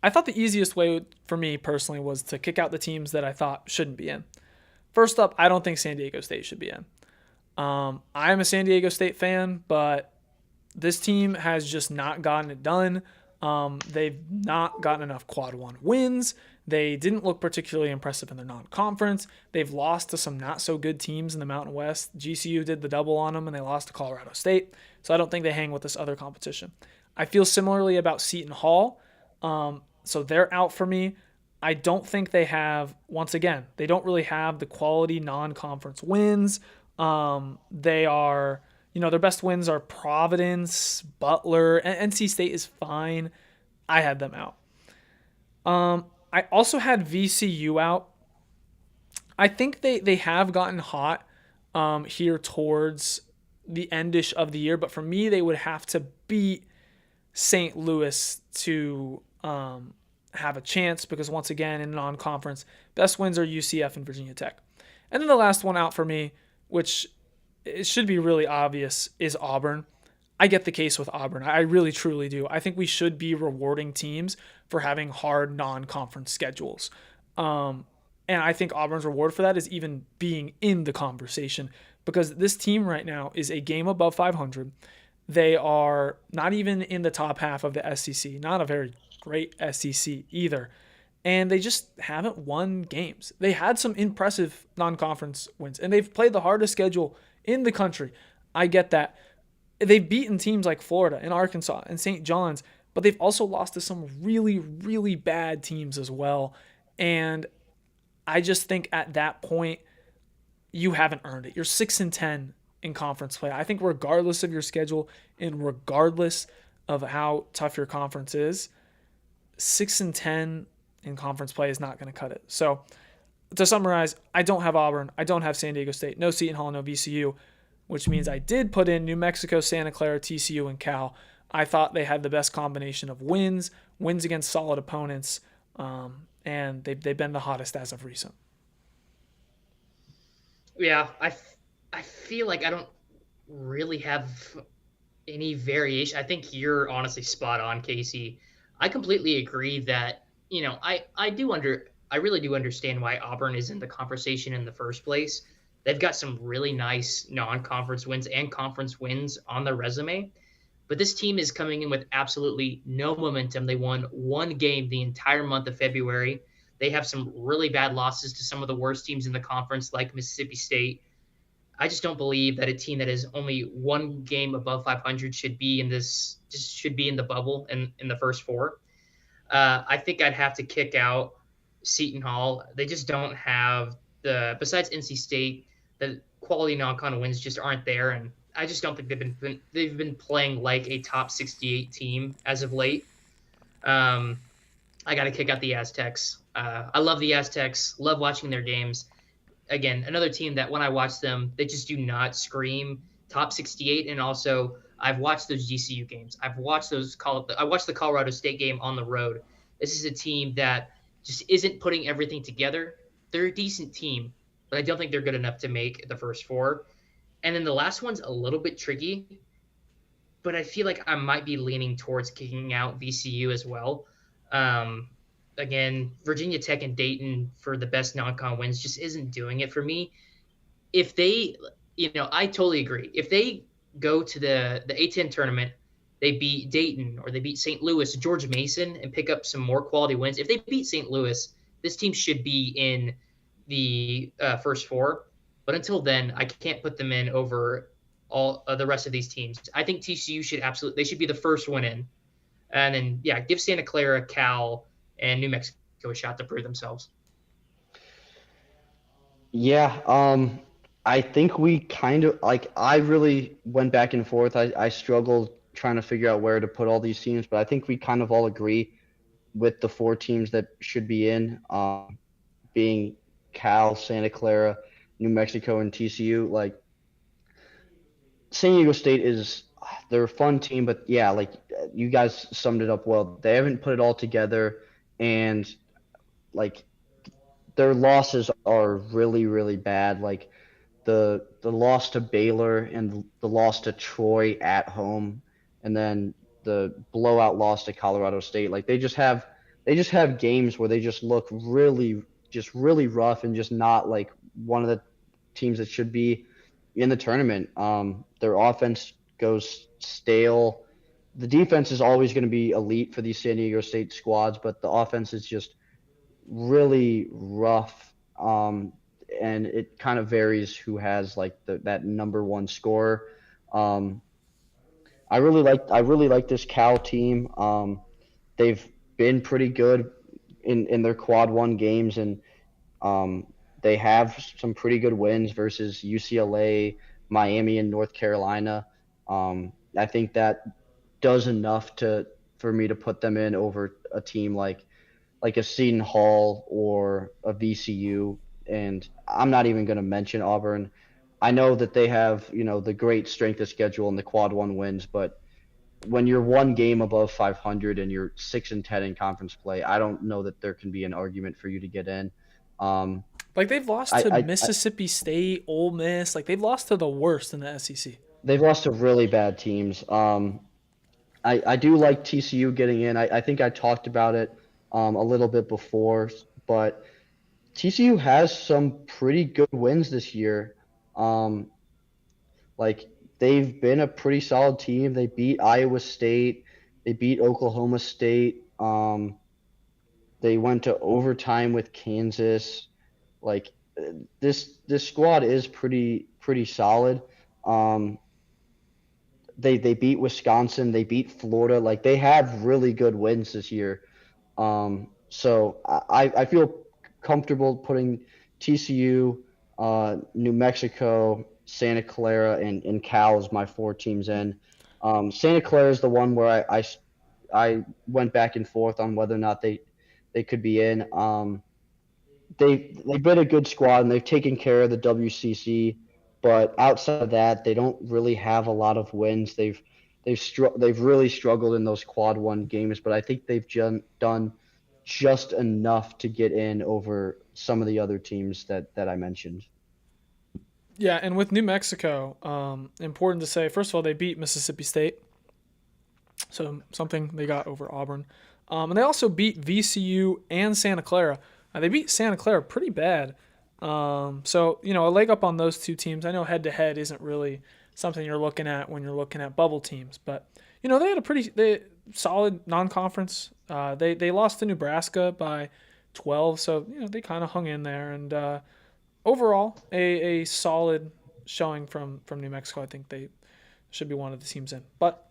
I thought the easiest way for me personally was to kick out the teams that I thought shouldn't be in. First up, I don't think San Diego State should be in. I'm a San Diego State fan, but this team has just not gotten it done. They've not gotten enough quad 1 wins. They didn't look particularly impressive in their non-conference. They've lost to some not so good teams in the Mountain West. GCU did the double on them, and they lost to Colorado State. So I don't think they hang with this other competition. I feel similarly about Seton Hall. So they're out for me. I don't think they have, once again, they don't really have the quality non-conference wins. They are, their best wins are Providence, Butler, and NC State is fine. I had them out. I also had VCU out. I think they have gotten hot here towards the endish of the year, but for me, they would have to beat St. Louis to have a chance because, once again, in non-conference, best wins are UCF and Virginia Tech. And then the last one out for me, which it should be really obvious, is Auburn. I get the case with Auburn. I really, truly do. I think we should be rewarding teams for having hard non-conference schedules. And I think Auburn's reward for that is even being in the conversation because this team right now is a game above 500. They are not even in the top half of the SEC, not a very great SEC either. And they just haven't won games. They had some impressive non-conference wins, and they've played the hardest schedule in the country. I get that. They've beaten teams like Florida and Arkansas and St. John's, but they've also lost to some really, really bad teams as well. And I just think at that point, you haven't earned it. You're 6-10 in conference play. I think regardless of your schedule and regardless of how tough your conference is, 6-10 in conference play is not going to cut it. So to summarize, I don't have Auburn. I don't have San Diego State. No Seton Hall, no VCU, which means I did put in New Mexico, Santa Clara, TCU, and Cal. I thought they had the best combination of wins against solid opponents, and they've been the hottest as of recent. Yeah, I feel like I don't really have any variation. I think you're honestly spot on, Casey. I completely agree that, I really do understand why Auburn is in the conversation in the first place. They've got some really nice non-conference wins and conference wins on their resume. But this team is coming in with absolutely no momentum. They won one game the entire month of February. They have some really bad losses to some of the worst teams in the conference, like Mississippi State. I just don't believe that a team that is only one game above 500 should be in the bubble in the first four. I think I'd have to kick out Seton Hall. They just don't have besides NC State, the quality non-con wins just aren't there, and I just don't think they've been playing like a top 68 team as of late. I got to kick out the Aztecs. I love the Aztecs. Love watching their games. Again, another team that when I watch them, they just do not scream top 68. And also, I've watched those GCU games. I watched the Colorado State game on the road. This is a team that just isn't putting everything together. They're a decent team, but I don't think they're good enough to make the first four. And then the last one's a little bit tricky, but I feel like I might be leaning towards kicking out VCU as well. Again, Virginia Tech and Dayton for the best non-con wins just isn't doing it for me. If they, I totally agree. If they go to the A10 tournament, they beat Dayton or they beat St. Louis, George Mason, and pick up some more quality wins. If they beat St. Louis, this team should be in the first four. But until then, I can't put them in over all the rest of these teams. I think TCU should be the first one in. And then, give Santa Clara, Cal, and New Mexico a shot to prove themselves. Yeah, I think we kind of I really went back and forth. I struggled trying to figure out where to put all these teams, but I think we kind of all agree with the four teams that should be in, being Cal, Santa Clara, New Mexico, and TCU. Like San Diego State they're a fun team, but yeah, like you guys summed it up well. They haven't put it all together, and like their losses are really, really bad. Like the loss to Baylor and the loss to Troy at home, and then the blowout loss to Colorado State. Like they just have games where they just look really rough and just not like one of the teams that should be in the tournament. Their offense goes stale. The defense is always going to be elite for these San Diego State squads, but the offense is just really rough. And it kind of varies who has like that number one scorer. I really like this Cal team. They've been pretty good in their quad one games, and they have some pretty good wins versus UCLA, Miami, and North Carolina. I think that does enough for me to put them in over a team like a Seton Hall or a VCU. And I'm not even going to mention Auburn. I know that they have, the great strength of schedule and the quad one wins, but when you're one game above 500 and you're 6-10 in conference play, I don't know that there can be an argument for you to get in. Like they've lost to Mississippi State, Ole Miss. Like they've lost to the worst in the SEC. They've lost to really bad teams. I do like TCU getting in. I think I talked about it a little bit before, but TCU has some pretty good wins this year. Like they've been a pretty solid team. They beat Iowa State. They beat Oklahoma State. They went to overtime with Kansas. Like this squad is pretty solid. They beat Wisconsin. They beat Florida. Like they have really good wins this year. So I feel comfortable putting TCU, New Mexico, Santa Clara, and Cal as my 4 teams in. Santa Clara is the one where I went back and forth on whether or not they could be in. They've been a good squad and they've taken care of the WCC, but outside of that, they don't really have a lot of wins. They've really struggled in those quad one games, but I think they've done just enough to get in over some of the other teams that I mentioned. Yeah, and with New Mexico, important to say, first of all, they beat Mississippi State, so something they got over Auburn. And they also beat VCU and Santa Clara. They beat Santa Clara pretty bad. So, a leg up on those 2 teams. I know head-to-head isn't really something you're looking at when you're looking at bubble teams, but, they had a pretty solid non-conference. They lost to Nebraska by 12, so, they kind of hung in there. And overall, a solid showing from New Mexico. I think they should be one of the teams in. But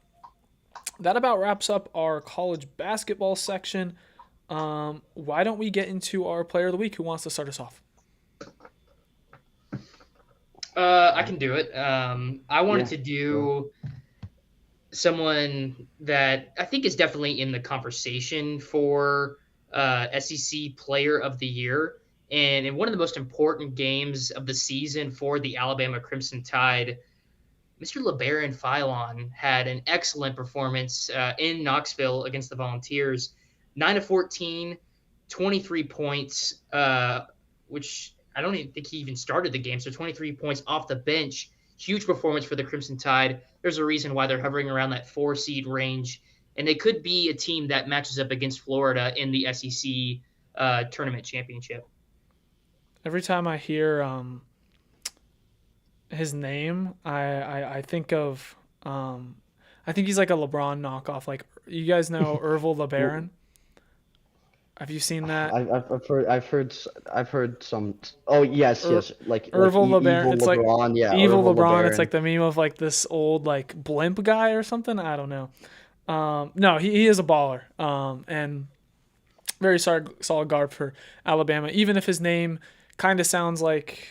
that about wraps up our college basketball section. Why don't we get into our player of the week? Who wants to start us off? I can do it. I wanted to do someone that I think is definitely in the conversation for SEC Player of the Year. And in one of the most important games of the season for the Alabama Crimson Tide, Mr. LeBaron Philon had an excellent performance in Knoxville against the Volunteers. 9 of 14, 23 points, which I don't even think he even started the game. So 23 points off the bench. Huge performance for the Crimson Tide. There's a reason why they're hovering around that 4 seed range. And they could be a team that matches up against Florida in the SEC tournament championship. Every time I hear his name, I think of I think he's like a LeBron knockoff. Like, you guys know Ervil LeBaron? Have you seen that? I've heard some. Oh yes. Like Ervil LeBaron. It's LeBron, like evil LeBron. It's like the meme of like this old like blimp guy or something. I don't know. No, he is a baller. And very solid guard for Alabama. Even if his name kind of sounds like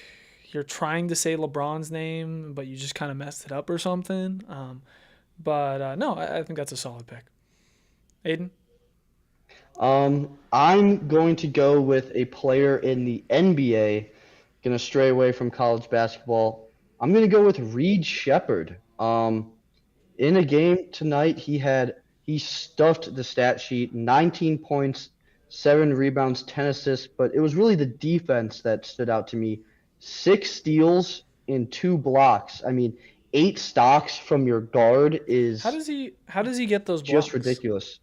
you're trying to say LeBron's name, but you just kind of messed it up or something. But no, I think that's a solid pick. Aidan? I'm going to go with a player in the NBA. Going to stray away from college basketball. I'm going to go with Reed Sheppard. In a game tonight, he stuffed the stat sheet, 19 points, 7 rebounds, 10 assists, but it was really the defense that stood out to me. 6 steals in 2 blocks. I mean, 8 stocks from your guard is how does he get those blocks? Just ridiculous.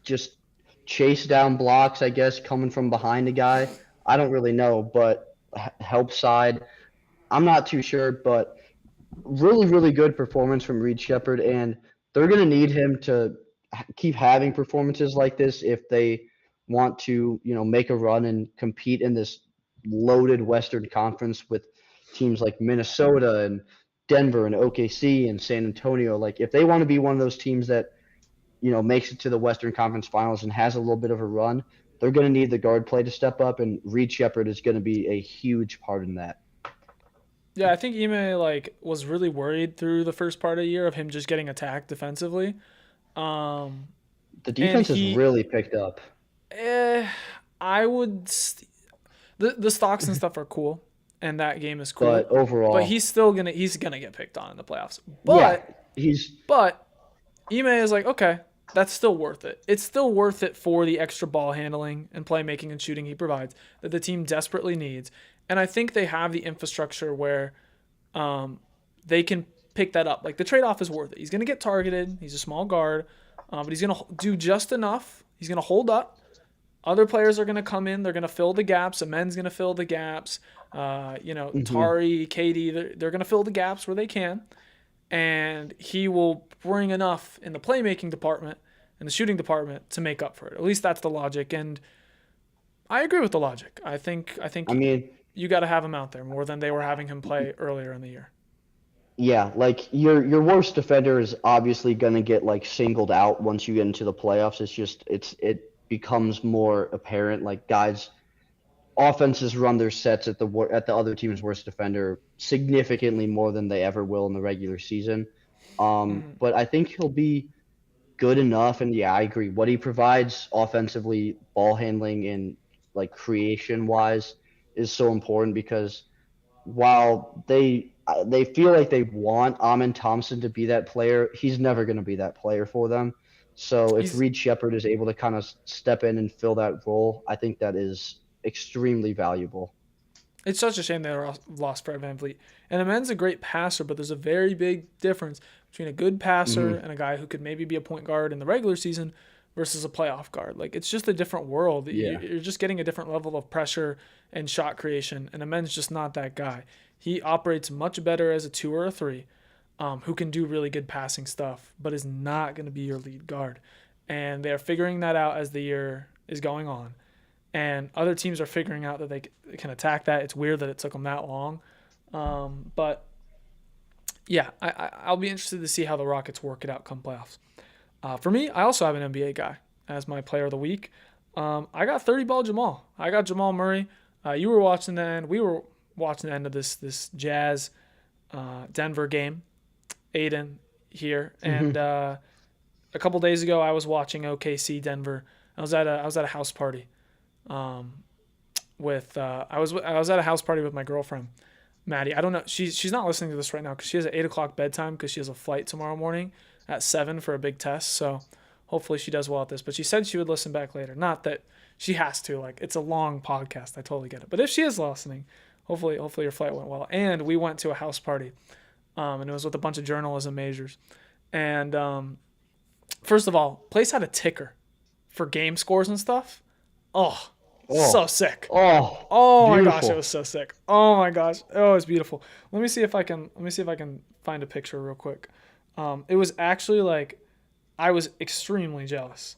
Just chase down blocks, I guess, coming from behind a guy. I don't really know, but help side, I'm not too sure, but really, really good performance from Reed Sheppard, and they're going to need him to keep having performances like this if they want to, make a run and compete in this loaded Western Conference with teams like Minnesota and Denver and OKC and San Antonio. Like, if they want to be one of those teams that, makes it to the Western Conference Finals and has a little bit of a run, they're going to need the guard play to step up, and Reed Sheppard is going to be a huge part in that. Yeah, I think Ime was really worried through the first part of the year of him just getting attacked defensively. The defense has really picked up. I would. The stocks and stuff are cool. and that game is cool. But overall, he's gonna get picked on in the playoffs. But Ime is like, okay, that's still worth it. It's still worth it for the extra ball handling and playmaking and shooting he provides that the team desperately needs. And I think they have the infrastructure where they can pick that up. Like, the trade-off is worth it. He's going to get targeted. He's a small guard, but he's going to do just enough. He's going to hold up. Other players are going to come in. They're going to fill the gaps. Amen's going to fill the gaps. Tari, KD, they're going to fill the gaps where they can. And he will bring enough in the playmaking department and the shooting department to make up for it. At least that's the logic. And I agree with the logic. I think you got to have him out there more than they were having him play earlier in the year. Yeah, like your worst defender is obviously going to get like singled out once you get into the playoffs. It becomes more apparent. Like, guys, offenses run their sets at the other team's worst defender significantly more than they ever will in the regular season. But I think he'll be good enough, and yeah, I agree. What he provides offensively, ball handling and like creation wise, is so important, because while they feel like they want Amen Thompson to be that player, he's never going to be that player for them. So if Reed Shepherd is able to kind of step in and fill that role, I think that is extremely valuable. It's such a shame they lost Fred VanVleet. And Amen's a great passer, but there's a very big difference between a good passer and a guy who could maybe be a point guard in the regular season versus a playoff guard. Like, it's just a different world. Yeah. You're just getting a different level of pressure and shot creation, and Amen's just not that guy. He operates much better as a 2 or a 3, who can do really good passing stuff, but is not going to be your lead guard. And they're figuring that out as the year is going on. And other teams are figuring out that they can attack that. It's weird that it took them that long. But, yeah, I'll be interested to see how the Rockets work it out come playoffs. For me, I also have an NBA guy as my player of the week. I got 30-ball Jamal. I got Jamal Murray. You were watching the end. We were watching the end of this Jazz Denver game. Aidan here. And a couple days ago, I was watching OKC Denver. I was at a house party. I was at a house party with my girlfriend, Maddie. I don't know. She's not listening to this right now because she has an 8:00 bedtime because she has a flight tomorrow morning at 7 for a big test. So hopefully she does well at this. But she said she would listen back later. Not that she has to. Like, it's a long podcast. I totally get it. But if she is listening, hopefully your flight went well. And we went to a house party, and it was with a bunch of journalism majors. And first of all, place had a ticker for game scores and stuff. Oh, so sick. Oh my gosh, it was so sick. Oh my gosh. Oh, it's beautiful. Let me see if I can find a picture real quick. It was actually like, I was extremely jealous.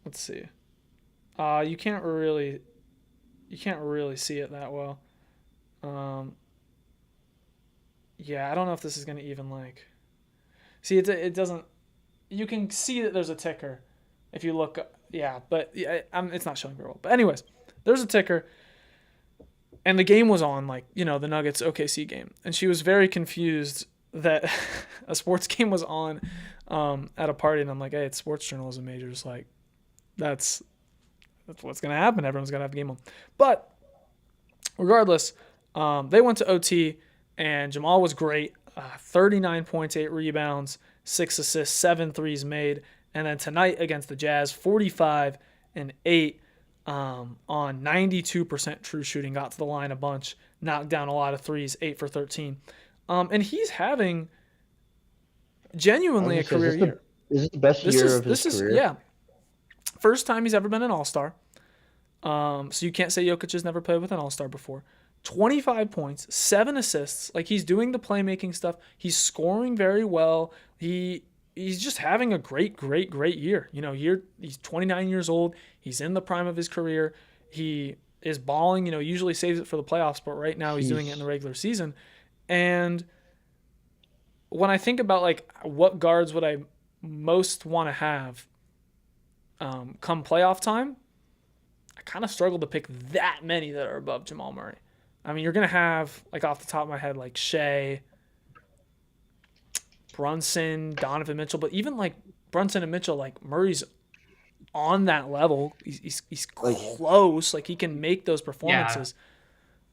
Let's see. You can't really see it that well. Yeah, I don't know if this is gonna even like. See, it doesn't. You can see that there's a ticker if you look. Yeah, but it's not showing very well. But anyways, there's a ticker, and the game was on, like, the Nuggets OKC game, and she was very confused that a sports game was on at a party, and I'm like, hey, it's sports journalism majors, like that's what's gonna happen. Everyone's gonna have a game on. But regardless, they went to OT, and Jamal was great. 39 points, 8 rebounds, 6 assists, 7 threes made. And then tonight against the Jazz, 45 and 8 on 92% true shooting. Got to the line a bunch, knocked down a lot of threes, 8 for 13. And he's having genuinely a career year. This is the best year of his career. Yeah. First time he's ever been an All-Star. So you can't say Jokic has never played with an All-Star before. 25 points, 7 assists. Like, he's doing the playmaking stuff. He's scoring very well. He's just having a great year. He's 29 years old. He's in the prime of his career. He is balling. Usually saves it for the playoffs, but right now he's doing it in the regular season. And when I think about, like, what guards would I most want to have come playoff time, I kind of struggle to pick that many that are above Jamal Murray. I mean, you're going to have, like, off the top of my head, like Shea, Brunson, Donovan Mitchell, but even like Brunson and Mitchell, like Murray's on that level. He's close. Like, he can make those performances.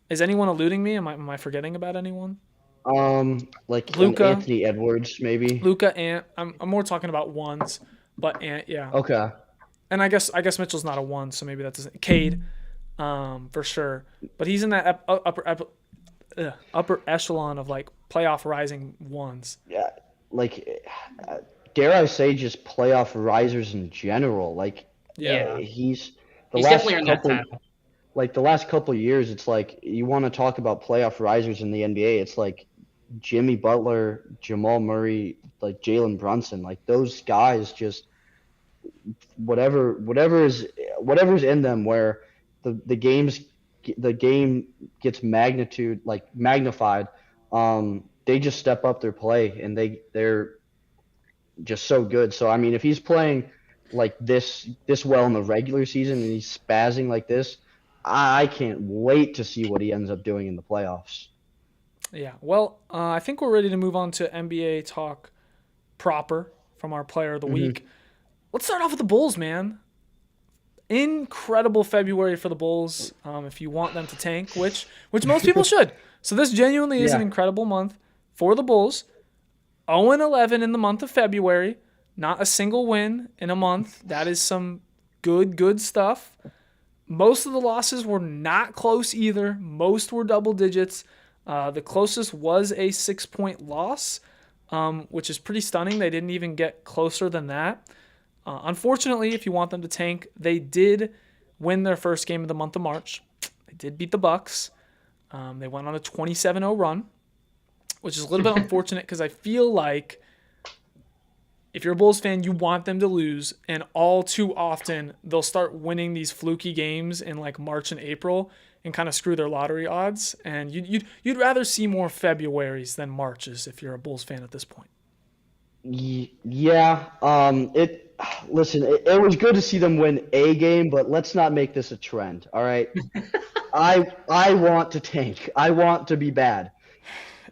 Is anyone eluding me? Am I forgetting about anyone? Like an Luca, Anthony Edwards, maybe. Luca, Ant. I'm more talking about ones, but Ant, yeah. Okay. And I guess Mitchell's not a one, so maybe that doesn't. Cade, for sure. But he's in that upper echelon of like playoff rising ones. Yeah, like, dare I say, just playoff risers in general. Like, Yeah. he's the He's definitely last on that couple, title. like the last couple years. It's like you want to talk about playoff risers in the NBA. It's like Jimmy Butler, Jamal Murray, like Jalen Brunson. Like those guys, just whatever's in them, where the game gets magnified. They just step up their play, and they're just so good. So I mean, if he's playing like this well in the regular season and he's spazzing like this, I can't wait to see what he ends up doing in the playoffs. Yeah. Well, I think we're ready to move on to NBA talk proper from our player of the Hmm. week. Let's start off with the Bulls, man. Incredible February for the Bulls. If you want them to tank, which most people should. So this genuinely is an Yeah. incredible month for the Bulls. 0-11 in the month of February. Not a single win in a month. That is some good stuff. Most of the losses were not close either. Most were double digits. The closest was a 6-point loss, which is pretty stunning. They didn't even get closer than that. Unfortunately, if you want them to tank, they did win their first game of the month of March. They did beat the Bucks. They went on a 27-0 run, which is a little bit unfortunate because I feel like if you're a Bulls fan, you want them to lose, and all too often they'll start winning these fluky games in like March and April and kind of screw their lottery odds. And you'd rather see more Februarys than Marches if you're a Bulls fan at this point. Yeah. Listen, it was good to see them win a game, but let's not make this a trend. All right. I want to tank. I want to be bad.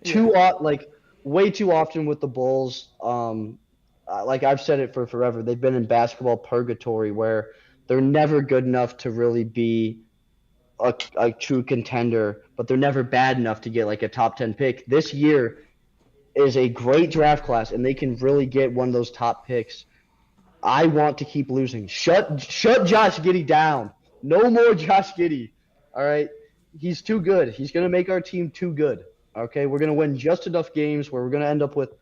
Like way too often with the Bulls. Like I've said it for forever. They've been in basketball purgatory where they're never good enough to really be a true contender, but they're never bad enough to get like a top 10 pick. This year is a great draft class, and they can really get one of those top picks. I want to keep losing. Shut Josh Giddey down. No more Josh Giddey. All right, he's too good. He's gonna make our team too good. Okay, we're gonna win just enough games where we're gonna end up with.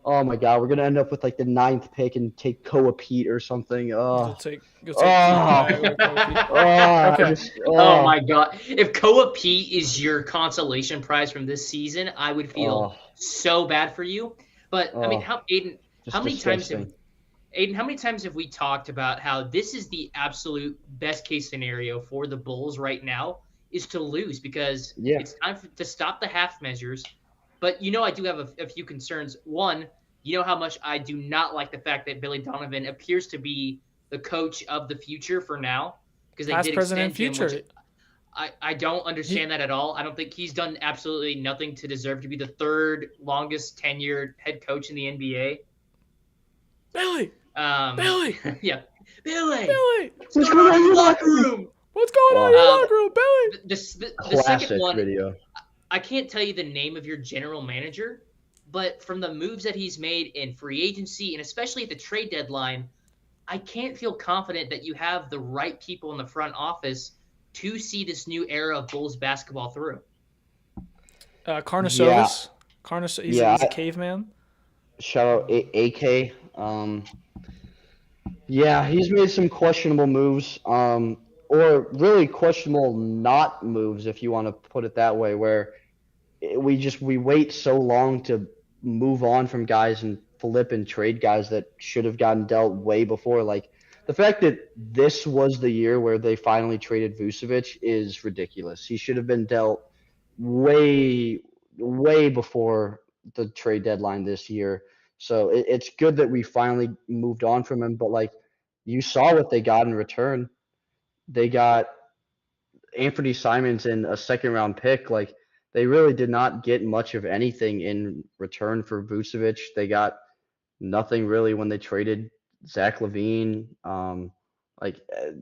Oh my God, we're gonna end up with like the 9th pick and take Koa Pete or something. You'll take Pete Okay. Oh my God! If Koa Pete is your consolation prize from this season, I would feel so bad for you. But I mean, Aiden, how many times have we talked about how this is the absolute best case scenario for the Bulls right now is to lose because it's time to stop the half measures. But I do have a few concerns. One, how much I do not like the fact that Billy Donovan appears to be the coach of the future for now because they Past, did present, and extend him, future. which I don't understand that at all. I don't think he's done absolutely nothing to deserve to be the third longest tenured head coach in the NBA. Billy. Yeah, Billy. What's going on in your locker room? What's going on in your locker room, Billy? The second one, video. I can't tell you the name of your general manager, but from the moves that he's made in free agency and especially at the trade deadline, I can't feel confident that you have the right people in the front office to see this new era of Bulls basketball through. Karnisovas. He's a caveman. Shout out AK. Yeah, he's made some questionable moves, or really questionable not moves, if you want to put it that way, where we wait so long to move on from guys and flip and trade guys that should have gotten dealt way before. Like the fact that this was the year where they finally traded Vucevic is ridiculous. He should have been dealt way before the trade deadline this year. So it's good that we finally moved on from him. But like you saw what they got in return. They got Anthony Simons in a second round pick. Like they really did not get much of anything in return for Vucevic. They got nothing really when they traded Zach LaVine.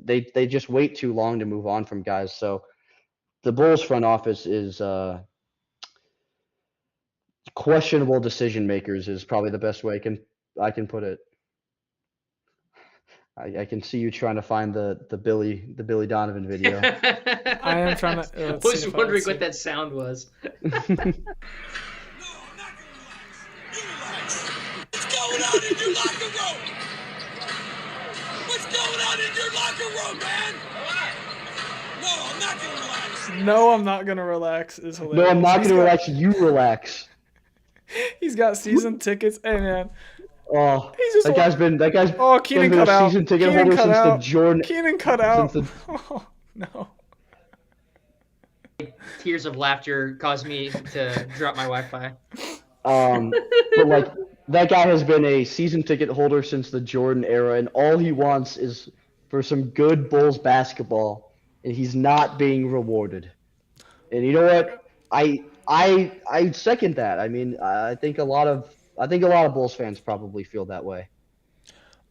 They just wait too long to move on from guys. So the Bulls front office is questionable decision makers is probably the best way I can put it. I can see you trying to find the Billy Donovan video. I am trying to. I was wondering what that sound was. No, I'm not gonna relax. You relax. What's going on in your locker room? What's going on in your locker room, man? No, I'm not gonna relax. No, I'm not gonna relax is hilarious. No, I'm not gonna relax. You relax. He's got season tickets. Hey man. Oh, that guy's been Keenan been cut a out. season ticket Keenan holder cut since out. the Jordan. Keenan cut out. Oh, no. Tears of laughter caused me to drop my Wi-Fi. But like that guy has been a season ticket holder since the Jordan era, and all he wants is for some good Bulls basketball, and he's not being rewarded. And you know what? I second that. I mean, I think a lot of Bulls fans probably feel that way.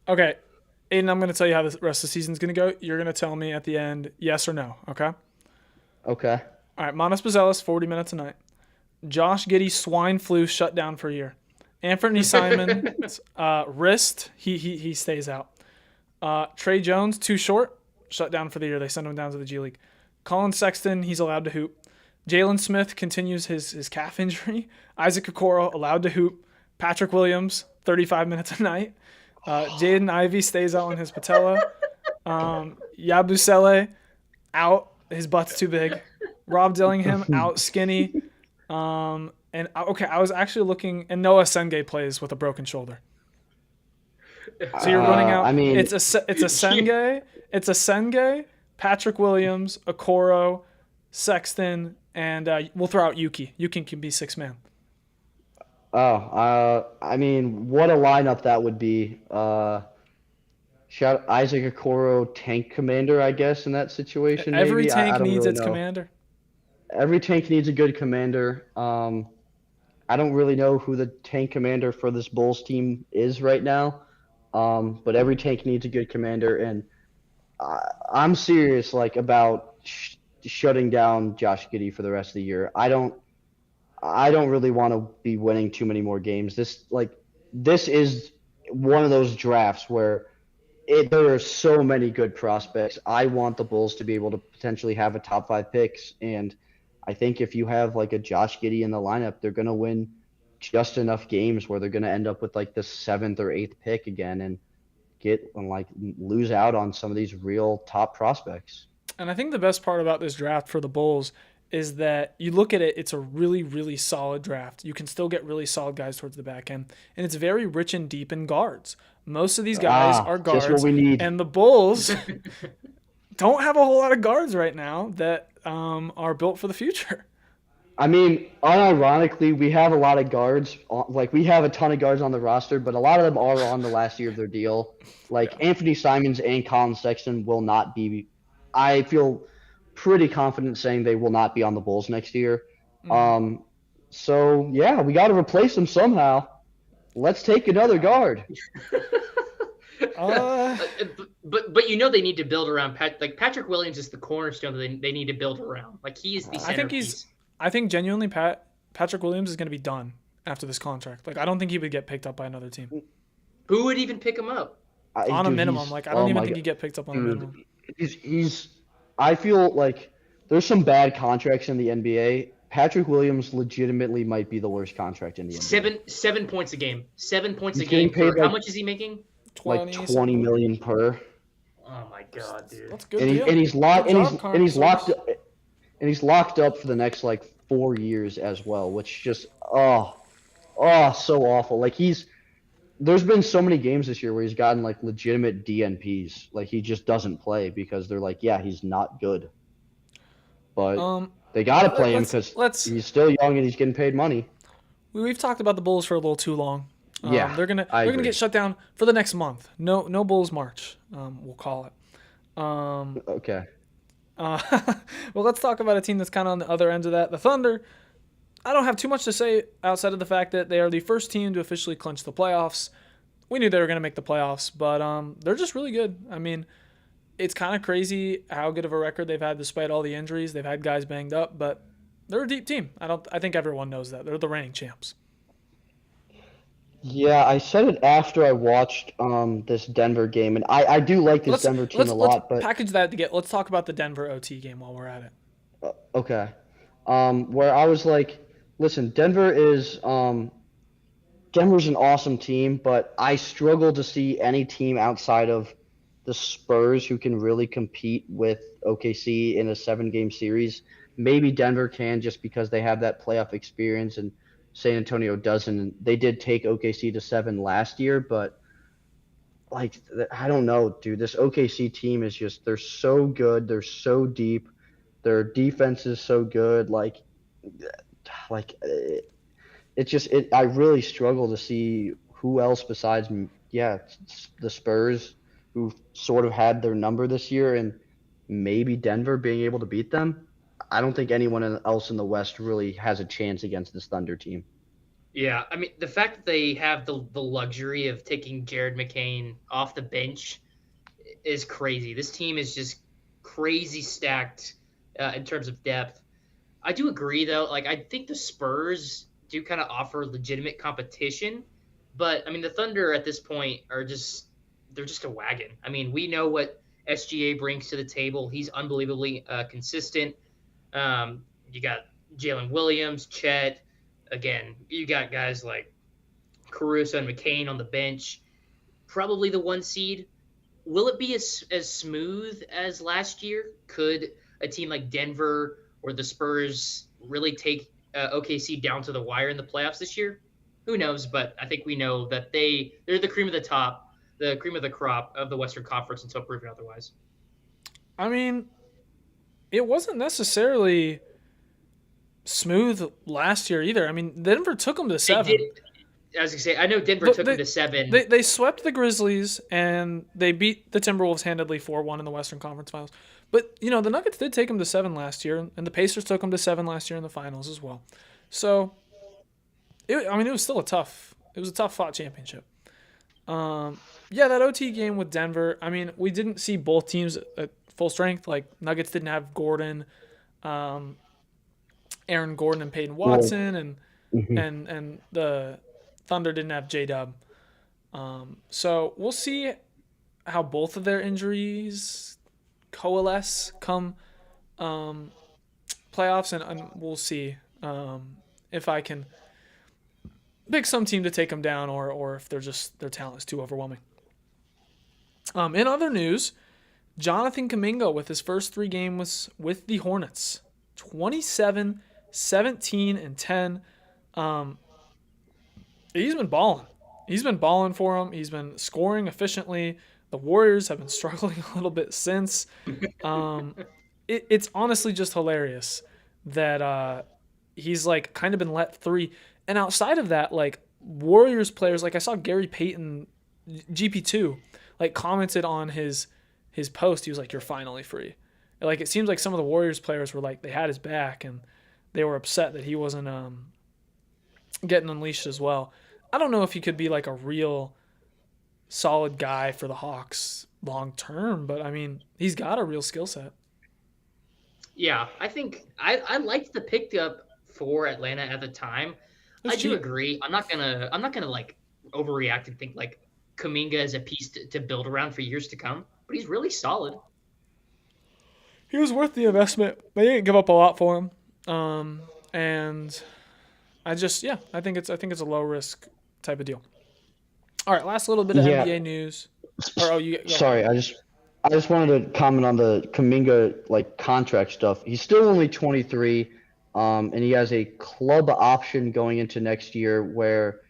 Okay, Aidan, I'm going to tell you how the rest of the season's going to go. You're going to tell me at the end yes or no, okay? Okay. All right, Manas Buzelis, 40 minutes a night. Josh Giddey, swine flu, shut down for a year. Anthony Simons, wrist, he stays out. Trey Jones, too short, shut down for the year. They send him down to the G League. Colin Sexton, he's allowed to hoop. Jalen Smith continues his calf injury. Isaac Okoro, allowed to hoop. Patrick Williams, 35 minutes a night. Jaden Ivey stays out on his patella. Yabusele, out. His butt's too big. Rob Dillingham, out skinny. I was actually looking, and Noah Sengay plays with a broken shoulder. So you're running out. I mean, it's a Sengay, Patrick Williams, Okoro, Sexton, and we'll throw out Yuki. Yuki can be sixth man. I mean, what a lineup that would be. Shout Isaac Okoro, tank commander, I guess, in that situation. Every maybe. tank I needs really its know. commander. Every tank needs a good commander. I don't really know who the tank commander for this Bulls team is right now, but every tank needs a good commander, and I'm serious about shutting down Josh Giddey for the rest of the year. I don't really want to be winning too many more games. This is one of those drafts where there are so many good prospects. I want the Bulls to be able to potentially have a top 5 picks, and I think if you have a Josh Giddey in the lineup, they're going to win just enough games where they're going to end up with the 7th or 8th pick again and lose out on some of these real top prospects. And I think the best part about this draft for the Bulls is that you look at it, it's a really, really solid draft. You can still get really solid guys towards the back end. And it's very rich and deep in guards. Most of these guys are guards. Just what we need. And the Bulls don't have a whole lot of guards right now that are built for the future. I mean, unironically, we have a lot of guards. We have a ton of guards on the roster, but a lot of them are on the last year of their deal. Anthony Simons and Colin Sexton will not be – I feel pretty confident saying they will not be on the Bulls next year. So, yeah, we got to replace them somehow. Let's take another guard. But they need to build around Patrick Williams is the cornerstone that they need to build around. He is the centerpiece. I think genuinely Patrick Williams is going to be done after this contract. I don't think he would get picked up by another team. Who would even pick him up? On a minimum. I don't even think he'd get picked up on a minimum. I feel like there's some bad contracts in the NBA. Patrick Williams legitimately might be the worst contract in the NBA. 7 points a game. 7 points He's a game. paid How much is he making? $20 million per. Oh my god, dude. That's good. And he's locked up for the next 4 years as well, which just so awful. There's been so many games this year where he's gotten legitimate DNPs. He just doesn't play because they're he's not good. But they got to play him because he's still young and he's getting paid money. We've talked about the Bulls for a little too long. Yeah, they're gonna get shut down for the next month. No Bulls March. We'll call it. Okay. Well, let's talk about a team that's kind of on the other end of that. The Thunder. I don't have too much to say outside of the fact that they are the first team to officially clinch the playoffs. We knew they were going to make the playoffs, but they're just really good. I mean, it's kind of crazy how good of a record they've had despite all the injuries. They've had guys banged up, but they're a deep team. I think everyone knows that. They're the reigning champs. Yeah, I said it after I watched this Denver game, and I do like this Denver team a lot. But package that together. Let's talk about the Denver OT game while we're at it. Okay. Where I was like, listen, Denver's an awesome team, but I struggle to see any team outside of the Spurs who can really compete with OKC in a 7-game series. Maybe Denver can just because they have that playoff experience and San Antonio doesn't. They did take OKC to 7 last year, but like I don't know, dude. This OKC team is just they're so good. They're so deep. Their defense is so good. I really struggle to see who else besides the Spurs who sort of had their number this year and maybe Denver being able to beat them. I don't think anyone else in the West really has a chance against this Thunder team. Yeah, I mean, the fact that they have the luxury of taking Jared McCain off the bench is crazy. This team is just crazy stacked in terms of depth. I do agree, though. Like, I think the Spurs do kind of offer legitimate competition. But, I mean, the Thunder at this point they're just a wagon. I mean, we know what SGA brings to the table. He's unbelievably consistent. You got Jalen Williams, Chet. Again, you got guys like Caruso and McCain on the bench. Probably the 1 seed. Will it be as smooth as last year? Could a team like Denver or the Spurs really take OKC down to the wire in the playoffs this year? Who knows? But I think we know that they're the cream of the top, the cream of the crop of the Western Conference until proven otherwise. I mean, it wasn't necessarily smooth last year either. I mean, Denver took them to 7. I was going to say, I know Denver took them to 7. They swept the Grizzlies, and they beat the Timberwolves handedly 4-1 in the Western Conference Finals. But, the Nuggets did take them to 7 last year, and the Pacers took them to 7 last year in the finals as well. So, it was still a tough fought championship. That OT game with Denver, I mean, we didn't see both teams at full strength. Like, Nuggets didn't have Gordon, Aaron Gordon and Peyton Watson, and the Thunder didn't have J-Dub. So we'll see how both of their injuries coalesce come playoffs, and we'll see if I can pick some team to take them down or if their talent is too overwhelming. In other news, Jonathan Kuminga with his first 3 games with the Hornets, 27, 17, and 10. He's been balling. He's been balling for him. He's been scoring efficiently. The Warriors have been struggling a little bit since. It's honestly just hilarious that he's like kind of been let 3. And outside of that, like Warriors players, like I saw Gary Payton, GP2, like commented on his post. He was like, "You're finally free." Like it seems like some of the Warriors players were like they had his back and they were upset that he wasn't getting unleashed as well. I don't know if he could be like a real solid guy for the Hawks long term, but I mean, he's got a real skill set. Yeah, I think I liked the pickup for Atlanta at the time. I do agree. I'm not gonna like overreact and think like Kuminga is a piece to build around for years to come, but he's really solid. He was worth the investment. They didn't give up a lot for him, and I think it's a low risk type of deal. All right, last little bit of NBA news. Sorry, I just wanted to comment on the Kuminga like contract stuff. He's still only 23, and he has a club option going into next year where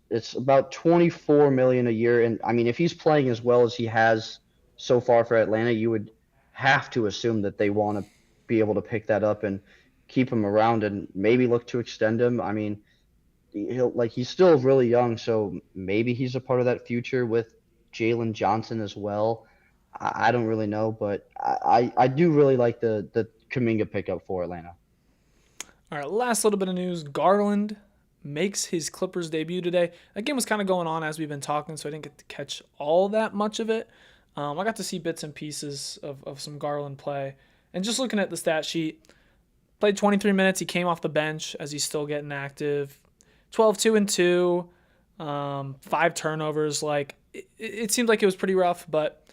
it's about $24 million a year. And I mean, if he's playing as well as he has so far for Atlanta, you would have to assume that they want to be able to pick that up and keep him around and maybe look to extend him. I mean, he's still really young, so maybe he's a part of that future with Jalen Johnson as well. I don't really know, but I do really like the Kuminga pickup for Atlanta. All right, last little bit of news. Garland makes his Clippers debut today. That game was kind of going on as we've been talking, so I didn't get to catch all that much of it. I got to see bits and pieces of some Garland play. And just looking at the stat sheet, played 23 minutes. He came off the bench as he's still getting active. 12, 2 and 2, 5 turnovers. Like it seemed like it was pretty rough, but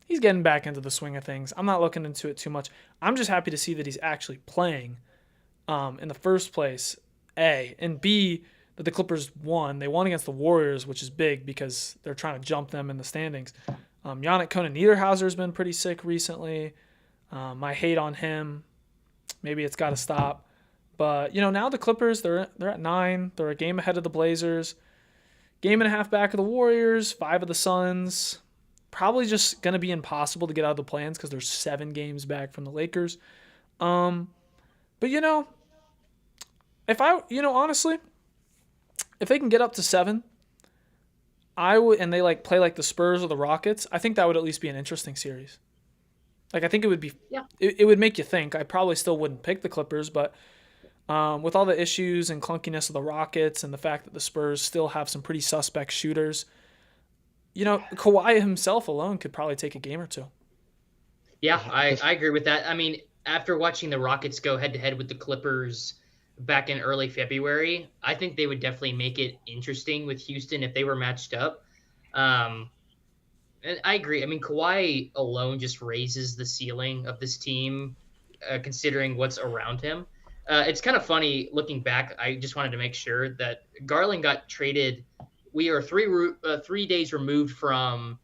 he's getting back into the swing of things. I'm not looking into it too much. I'm just happy to see that he's actually playing in the first place, A. And B, that the Clippers won. They won against the Warriors, which is big because they're trying to jump them in the standings. Yannick Konan-Niederhauser has been pretty sick recently. I hate on him. Maybe it's got to stop. But, now the Clippers, they're at 9. They're a game ahead of the Blazers. Game and a half back of the Warriors, 5 of the Suns. Probably just going to be impossible to get out of the plans because they're 7 games back from the Lakers. But, honestly, if they can get up to 7, I would, and they play like the Spurs or the Rockets, I think that would at least be an interesting series. I think it would be, it would make you think. I probably still wouldn't pick the Clippers, but with all the issues and clunkiness of the Rockets and the fact that the Spurs still have some pretty suspect shooters, Kawhi himself alone could probably take a game or 2. Yeah, I agree with that. I mean, after watching the Rockets go head-to-head with the Clippers back in early February, I think they would definitely make it interesting with Houston if they were matched up. And I agree. I mean, Kawhi alone just raises the ceiling of this team, considering what's around him. It's kind of funny looking back. I just wanted to make sure that Garland got traded. We are 3 days removed from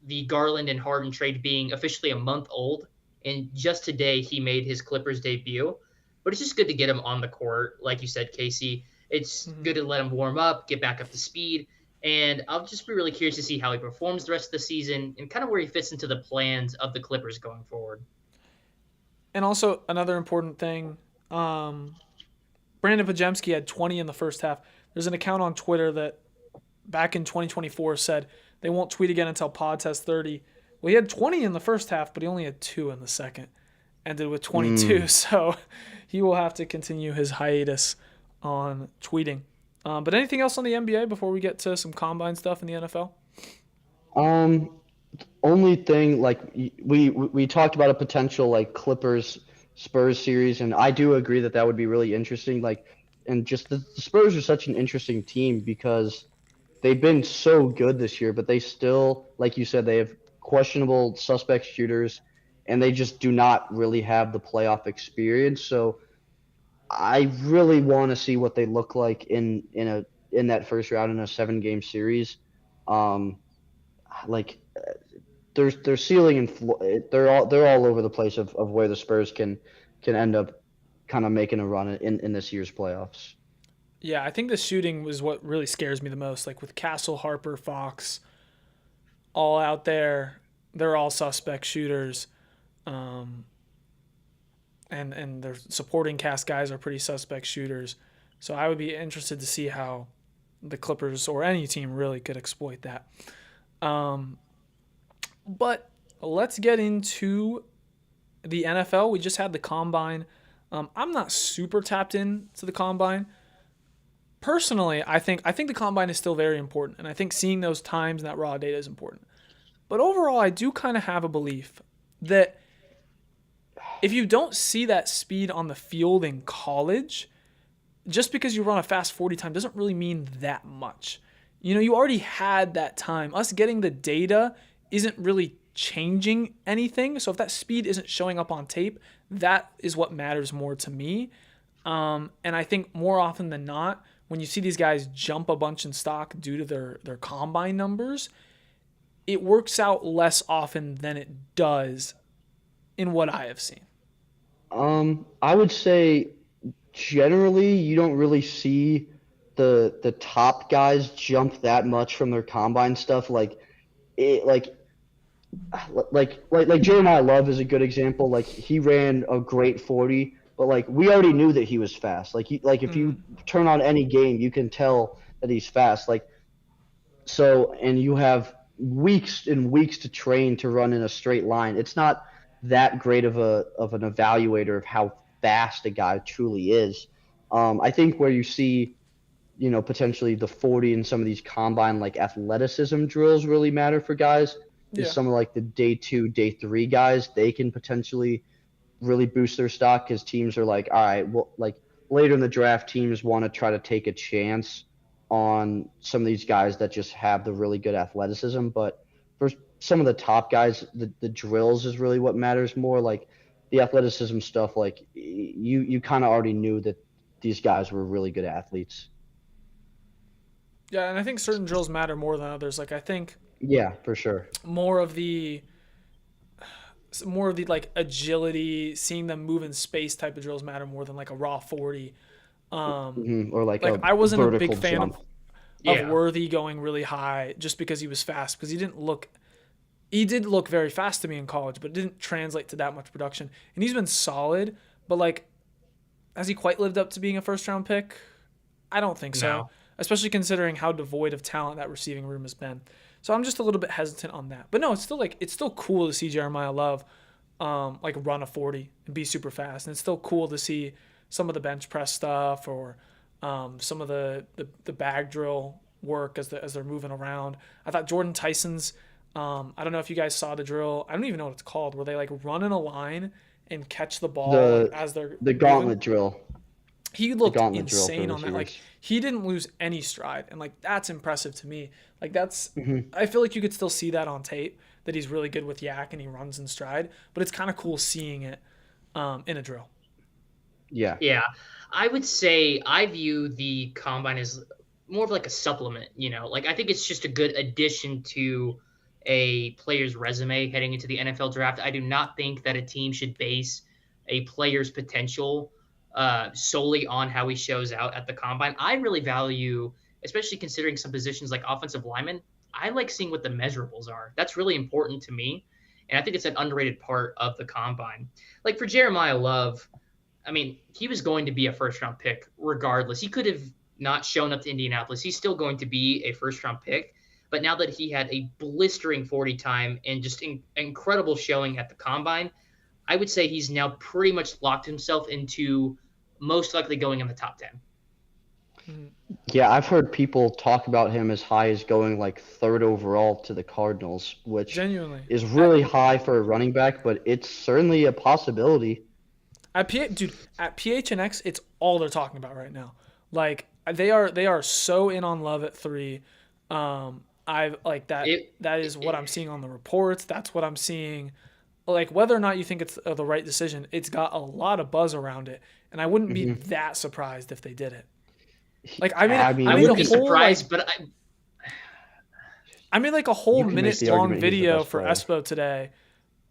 the Garland and Harden trade being officially a month old. And just today, he made his Clippers debut. But it's just good to get him on the court. Like you said, Casey, it's good to let him warm up, get back up to speed. And I'll just be really curious to see how he performs the rest of the season and kind of where he fits into the plans of the Clippers going forward. And also another important thing, Brandon Pajemski had 20 in the first half. There's an account on Twitter that back in 2024 said they won't tweet again until Pods has 30. Well, he had 20 in the first half, but he only had 2 in the second. Ended with 22, so he will have to continue his hiatus on tweeting. But anything else on the NBA before we get to some combine stuff in the NFL? Only thing, we talked about a potential Clippers Spurs series, and I do agree that would be really interesting. And just the Spurs are such an interesting team because they've been so good this year, but they still, like you said, they have questionable suspect shooters, and they just do not really have the playoff experience. So I really want to see what they look like in that first round in a 7-game series. Their ceiling and they're all over the place of where the Spurs can end up kind of making a run in this year's playoffs. Yeah, I think the shooting was what really scares me the most. With Castle, Harper, Fox, all out there, they're all suspect shooters. And their supporting cast guys are pretty suspect shooters. So I would be interested to see how the Clippers or any team really could exploit that. But let's get into the NFL. We just had the Combine. I'm not super tapped into the Combine. Personally, I think the Combine is still very important, and I think seeing those times and that raw data is important. But overall, I do kind of have a belief that if you don't see that speed on the field in college, just because you run a fast 40 time doesn't really mean that much. You already had that time. Us getting the data isn't really changing anything. So if that speed isn't showing up on tape, that is what matters more to me. And I think more often than not, when you see these guys jump a bunch in stock due to their combine numbers, it works out less often than it does in what I have seen. I would say generally you don't really see the top guys jump that much from their combine stuff. Like Jeremiah Love is a good example. He ran a great 40, but we already knew that he was fast. If you turn on any game, you can tell that he's fast. And you have weeks and weeks to train to run in a straight line. It's not that great of an evaluator of how fast a guy truly is. I think where you see, potentially the 40 and some of these combine athleticism drills really matter for guys. is some of like the day 2, day 3 guys. They can potentially really boost their stock because teams are like, all right, well, like later in the draft, teams want to try to take a chance on some of these guys that just have the really good athleticism. But for some of the top guys, the drills is really what matters more. Like the athleticism stuff, like you kind of already knew that these guys were really good athletes. Yeah, and I think certain drills matter more than others. Like I think yeah, for sure. More of the like agility, seeing them move in space type of drills matter more than like a raw 40. Or like I wasn't a big fan jump. of Worthy going really high just because he was fast, because he did look very fast to me in college, but it didn't translate to that much production. And he's been solid, but like, has he quite lived up to being a first round pick? I don't think so. No. Especially considering how devoid of talent that receiving room has been. So I'm just a little bit hesitant on that. But no, it's still cool to see Jeremiah Love like run a 40 and be super fast. And it's still cool to see some of the bench press stuff or some of the bag drill work as they're moving around. I thought Jordan Tyson's I don't know if you guys saw the drill. I don't even know what it's called, where they like run in a line and catch the ball as they're the gauntlet drill. He looked insane on that. Like he didn't lose any stride, and like that's impressive to me. Like that's I feel like you could still see that on tape, that he's really good with yak and he runs in stride, but it's kind of cool seeing it in a drill. Yeah. I would say I view the combine as more of like a supplement, like I think it's just a good addition to a player's resume heading into the NFL draft. I do not think that a team should base a player's potential solely on how he shows out at the combine. I really value, especially considering some positions like offensive lineman, I like seeing what the measurables are. That's really important to me. And I think it's an underrated part of the combine. Like for Jeremiah Love, I mean, he was going to be a first round pick regardless. He could have not shown up to Indianapolis. He's still going to be a first round pick. But now that he had a blistering 40 time and just incredible showing at the combine, I would say he's now pretty much locked himself into most likely going in the top 10. Yeah, I've heard people talk about him as high as going like 3rd overall to the Cardinals, which genuinely is really high for a running back, but it's certainly a possibility. At PHNX, it's all they're talking about right now. Like they are so in on Love at 3. I like that. That is what I'm seeing on the reports. That's what I'm seeing. Like whether or not you think it's the right decision, it's got a lot of buzz around it, and I wouldn't be that surprised if they did it. Like I would be surprised, but I made like a whole minute-long video for Espo today,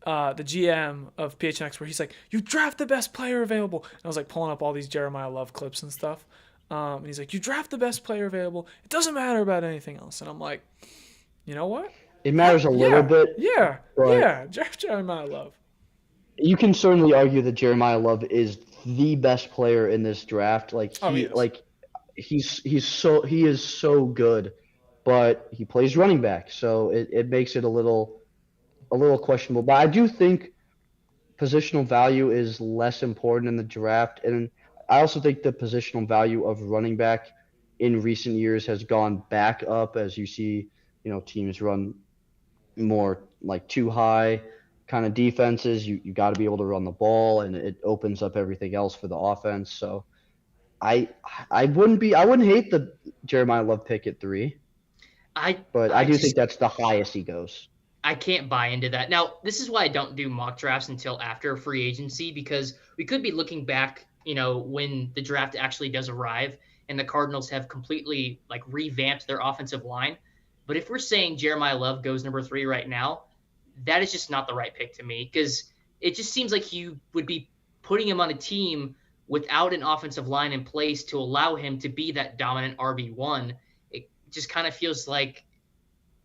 the GM of PHNX, where he's like, "You draft the best player available," and I was like pulling up all these Jeremiah Love clips and stuff. And he's like, "You draft the best player available. It doesn't matter about anything else." And I'm like, you know what? It matters a little bit. Yeah. Draft Jeremiah Love. You can certainly argue that Jeremiah Love is the best player in this draft. Like he is so good, but he plays running back, so it makes it a little questionable. But I do think positional value is less important in the draft, and I also think the positional value of running back in recent years has gone back up as you see, teams run more like too high kind of defenses. You got to be able to run the ball, and it opens up everything else for the offense. So I wouldn't hate the Jeremiah Love pick at 3. I do think that's the highest he goes. I can't buy into that. Now, this is why I don't do mock drafts until after free agency, because we could be looking back, when the draft actually does arrive and the Cardinals have completely like revamped their offensive line. But if we're saying Jeremiah Love goes number 3 right now, that is just not the right pick to me, because it just seems like you would be putting him on a team without an offensive line in place to allow him to be that dominant RB1. It just kind of feels like,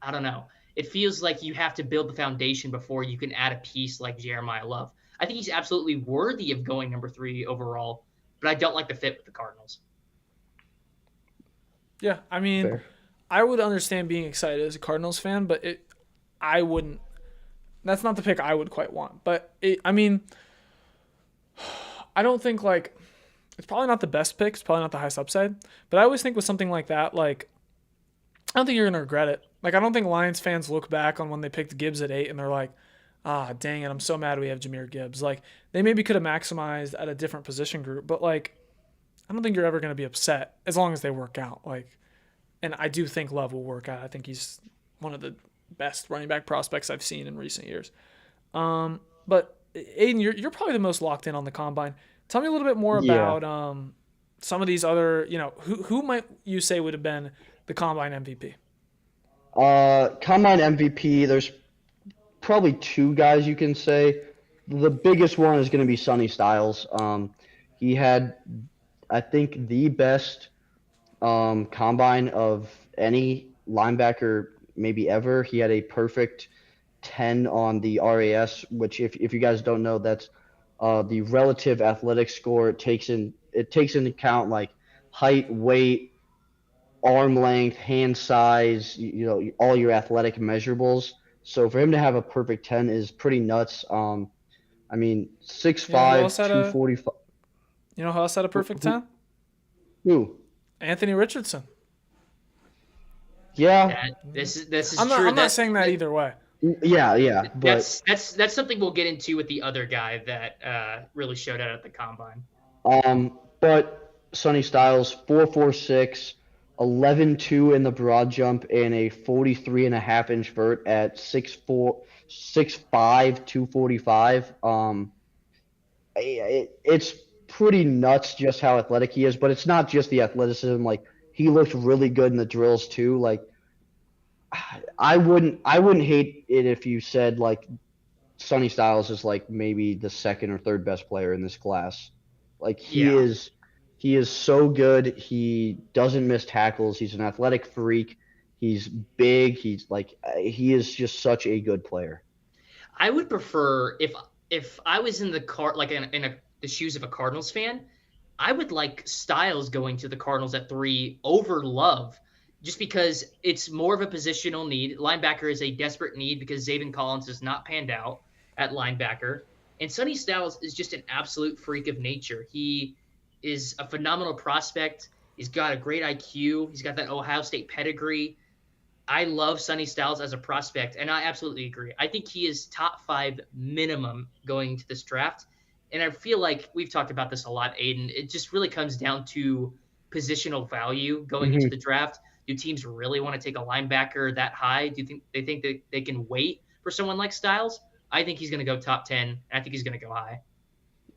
I don't know. It feels like you have to build the foundation before you can add a piece like Jeremiah Love. I think he's absolutely worthy of going number 3 overall, but I don't like the fit with the Cardinals. Yeah, I mean, fair. I would understand being excited as a Cardinals fan, but I wouldn't. That's not the pick I would quite want. But I don't think like it's probably not the best pick. It's probably not the highest upside. But I always think with something like that, like I don't think you're gonna regret it. Like, I don't think Lions fans look back on when they picked Gibbs at 8 and they're like, ah, dang it, I'm so mad we have Jahmyr Gibbs. Like, they maybe could have maximized at a different position group, but, like, I don't think you're ever going to be upset as long as they work out. Like, and I do think Love will work out. I think he's one of the best running back prospects I've seen in recent years. But Aidan, you're probably the most locked in on the combine. Tell me a little bit more about some of these other, who might you say would have been the combine MVP? Combine MVP, there's probably two guys you can say. The biggest one is going to be Sonny Styles. He had, I think, the best combine of any linebacker maybe ever. He had a perfect 10 on the RAS, which if you guys don't know, that's the relative athletic score. It takes into account like height, weight, arm length, hand size, all your athletic measurables. So for him to have a perfect 10 is pretty nuts. I mean, 6'5", 245. You know who else had a perfect 10? Who? Anthony Richardson. Yeah. This is true. I'm not saying that either way. Yeah. But that's something we'll get into with the other guy that really showed out at the combine. But Sonny Styles, 4.46, 11.2 in the broad jump, and a 43.5-inch vert at 6'5", 245. It's pretty nuts just how athletic he is, but it's not just the athleticism. Like, he looked really good in the drills too. Like, I wouldn't hate it if you said like Sonny Styles is like maybe the second or third best player in this class. Like, he is so good. He doesn't miss tackles. He's an athletic freak. He's big. He is just such a good player. I would prefer if I was in the the shoes of a Cardinals fan, I would like Styles going to the Cardinals at 3 over Love, just because it's more of a positional need. Linebacker is a desperate need because Zaven Collins has not panned out at linebacker. And Sonny Styles is just an absolute freak of nature. He is a phenomenal prospect. He's got a great IQ. He's got that Ohio State pedigree. I love Sonny Styles as a prospect, and I absolutely agree. I think he is top 5 minimum going into this draft. And I feel like we've talked about this a lot, Aidan. It just really comes down to positional value going into the draft. Do teams really want to take a linebacker that high? Do you think that they can wait for someone like Styles? I think he's going to go top 10, and I think he's going to go high.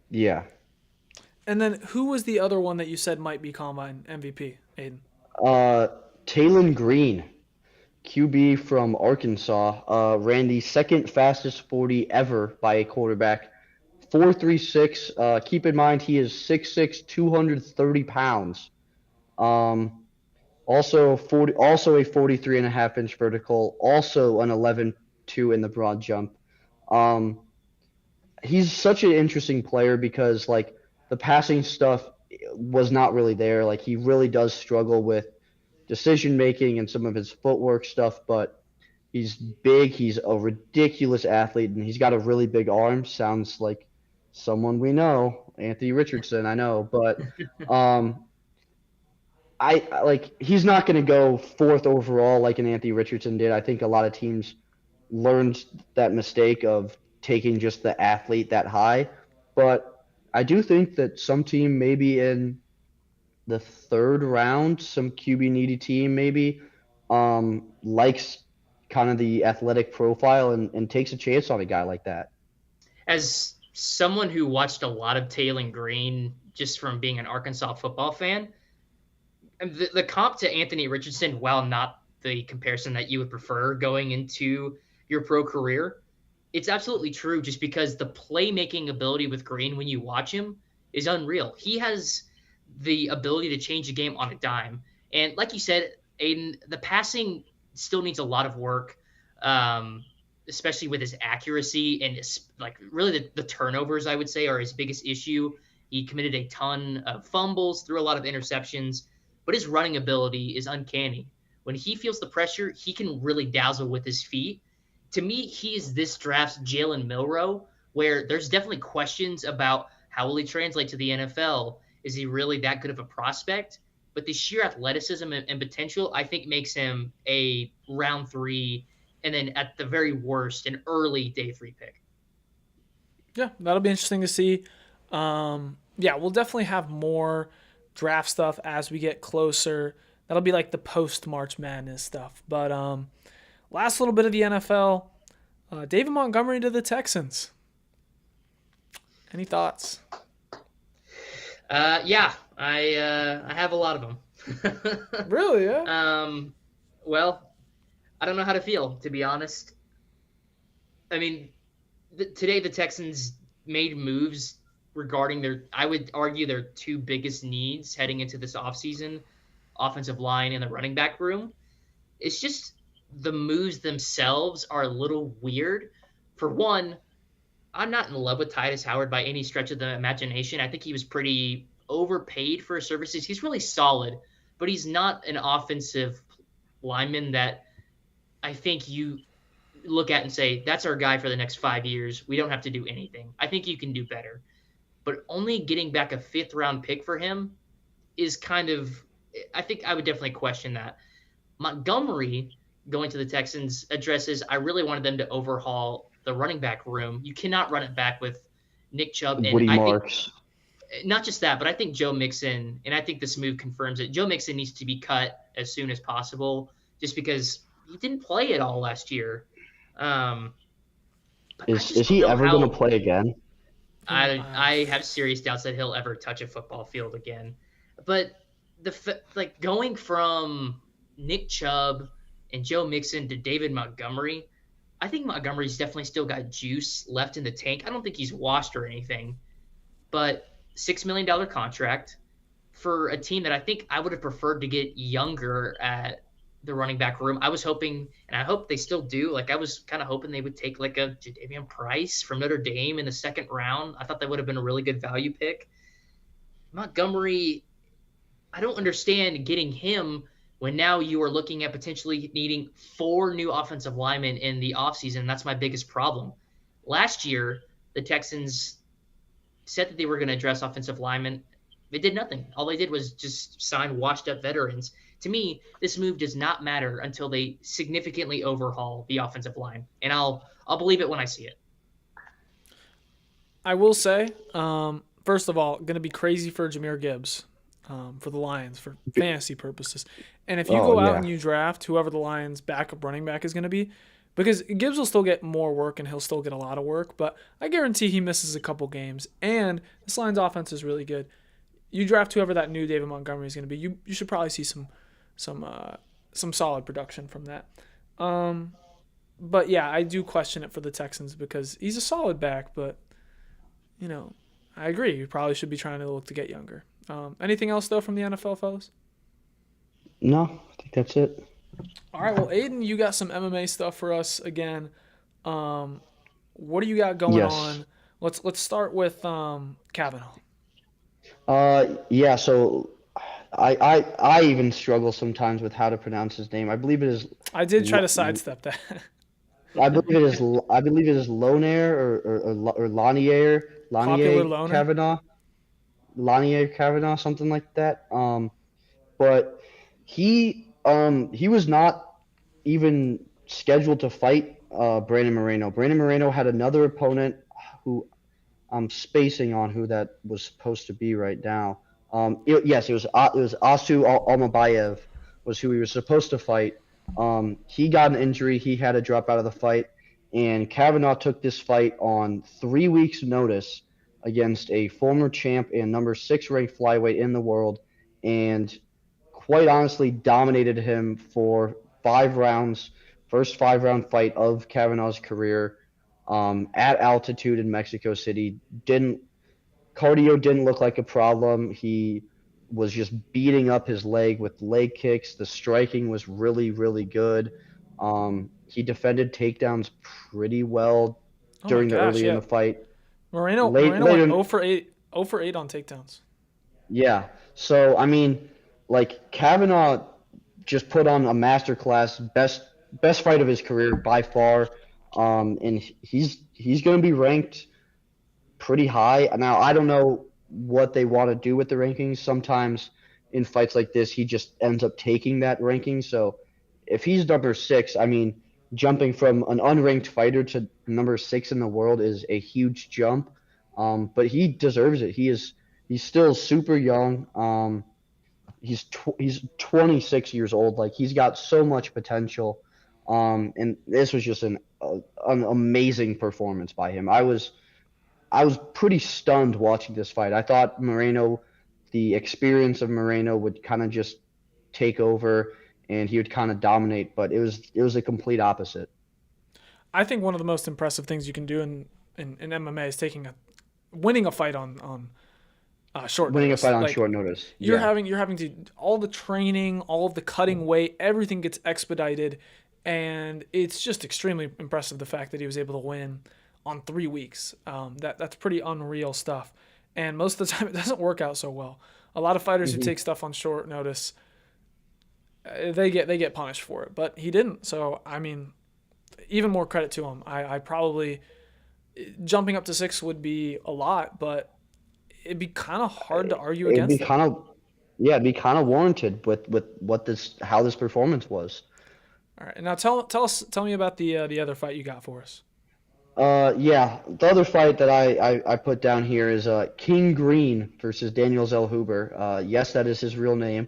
Yeah. And then who was the other one that you said might be combine MVP, Aidan? Taylon Green, QB from Arkansas, ran the second fastest 40 ever by a quarterback. 4.36. Keep in mind he is 6'6", 230 pounds. Also a 43.5-inch vertical. Also an 11.2 in the broad jump. He's such an interesting player because like the passing stuff was not really there. Like, he really does struggle with decision making and some of his footwork stuff, but he's big. He's a ridiculous athlete, and he's got a really big arm. Sounds like someone we know, Anthony Richardson, I know, but he's not going to go 4th overall like an Anthony Richardson did. I think a lot of teams learned that mistake of taking just the athlete that high, but I do think that some team maybe in the 3rd round, some QB needy team maybe likes kind of the athletic profile and takes a chance on a guy like that. As someone who watched a lot of Taylon Green just from being an Arkansas football fan, the comp to Anthony Richardson, while not the comparison that you would prefer going into your pro career, it's absolutely true just because the playmaking ability with Green when you watch him is unreal. He has the ability to change a game on a dime. And like you said, Aidan, the passing still needs a lot of work, especially with his accuracy and really the turnovers, I would say, are his biggest issue. He committed a ton of fumbles, threw a lot of interceptions, but his running ability is uncanny. When he feels the pressure, he can really dazzle with his feet. To me, he is this draft's Jalen Milroe, where there's definitely questions about how will he translate to the NFL. Is he really that good of a prospect? but the sheer athleticism and potential, I think, makes him a round 3, and then at the very worst, an early day 3 pick. Yeah, that'll be interesting to see. Yeah, we'll definitely have more draft stuff as we get closer. That'll be like the post March Madness stuff. But last little bit of the NFL, David Montgomery to the Texans. Any thoughts? Yeah, I have a lot of them. Really? Yeah. Well, I don't know how to feel, to be honest. I mean, today the Texans made moves regarding I would argue, their 2 biggest needs heading into this offseason, offensive line and the running back room. It's just the moves themselves are a little weird. For one, I'm not in love with Titus Howard by any stretch of the imagination. I think he was pretty overpaid for his services. He's really solid, but he's not an offensive lineman that I think you look at and say, that's our guy for the next 5 years. We don't have to do anything. I think you can do better. But only getting back a 5th-round pick for him is kind of – I think I would definitely question that. Montgomery going to the Texans addresses – I really wanted them to overhaul the running back room. You cannot run it back with Nick Chubb. And Woody I Marks. Think, not just that, but I think Joe Mixon – and I think this move confirms it. Joe Mixon needs to be cut as soon as possible just because he didn't play at all last year. Is he ever going to play again? I have serious doubts that he'll ever touch a football field again. But going from Nick Chubb and Joe Mixon to David Montgomery, I think Montgomery's definitely still got juice left in the tank. I don't think he's washed or anything. But $6 million contract for a team that I think I would have preferred to get younger at the running back room. I was hoping, and I hope they still do, I was kind of hoping they would take a Jadeveon Price from Notre Dame in the 2nd round. I thought that would have been a really good value pick. Montgomery, I don't understand getting him when now you are looking at potentially needing 4 new offensive linemen in the offseason. That's my biggest problem. Last year, the Texans said that they were going to address offensive linemen. They did nothing. All they did was just sign washed-up veterans. To me, this move does not matter until they significantly overhaul the offensive line, and I'll believe it when I see it. I will say, first of all, going to be crazy for Jahmyr Gibbs for the Lions for fantasy purposes. And if you go out and you draft whoever the Lions' backup running back is going to be, because Gibbs will still get more work and he'll still get a lot of work, but I guarantee he misses a couple games, and this Lions' offense is really good. You draft whoever that new David Montgomery is going to be, you should probably see some solid production from that. But yeah, I do question it for the Texans because he's a solid back, but I agree. You probably should be trying to look to get younger. Anything else though from the NFL, fellas? No, I think that's it. All right. Well, Aidan, you got some MMA stuff for us again. What do you got going on? Let's start with Kavanaugh. Yeah. So I even struggle sometimes with how to pronounce his name. I believe it is. I did try to sidestep that. I believe it is Lonair or Lanier Kavanaugh. Lanier Kavanaugh, something like that. But he was not even scheduled to fight Brandon Moreno. Brandon Moreno had another opponent who I'm spacing on who that was supposed to be right now. It was Asu Almabayev was who he was supposed to fight. He got an injury. He had to drop out of the fight. And Kavanaugh took this fight on 3 weeks' notice against a former champ and number 6 ranked flyweight in the world, and quite honestly dominated him for 5 rounds, first 5-round fight of Kavanaugh's career, at altitude in Mexico City. Cardio didn't look like a problem. He was just beating up his leg with leg kicks. The striking was really, really good. He defended takedowns pretty well during the early in the fight. Moreno went 0 for 8 on takedowns. Yeah. So, I mean, Kavanaugh just put on a masterclass, best fight of his career by far. And he's going to be ranked pretty high. Now, I don't know what they want to do with the rankings. Sometimes in fights like this, he just ends up taking that ranking. So if he's number 6, I mean, jumping from an unranked fighter to number 6 in the world is a huge jump. But he deserves it. He's still super young. He's 26 years old. Like, he's got so much potential. And this was just an amazing performance by him. I was pretty stunned watching this fight. I thought the experience of Moreno would kind of just take over and he would kind of dominate, but it was a complete opposite. I think one of the most impressive things you can do in MMA is winning a fight on short notice. Winning a fight on short notice. You're having to all the training, all of the cutting weight, everything gets expedited, and it's just extremely impressive the fact that he was able to win on 3 weeks. That's pretty unreal stuff. And most of the time it doesn't work out so well. A lot of fighters who take stuff on short notice, they get punished for it, but he didn't. So I mean, even more credit to him. I probably jumping up to 6 would be a lot, but it'd be kind of hard to argue against it. It'd be kind of warranted with how this performance was. All right, now tell me about the other fight you got for us. The other fight that I put down here is King Green versus Daniel Zellhuber. Yes, that is his real name.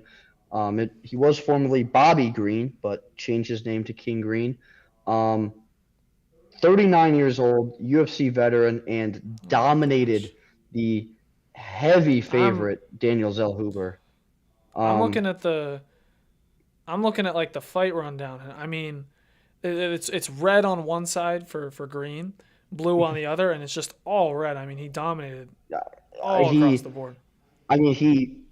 He was formerly Bobby Green, but changed his name to King Green. 39 years old, UFC veteran, and dominated the heavy favorite Daniel Zellhuber. I'm looking at like the fight rundown. I mean, it's red on one side for Green, blue on the other, and it's just all red. I mean, he dominated across the board. I mean,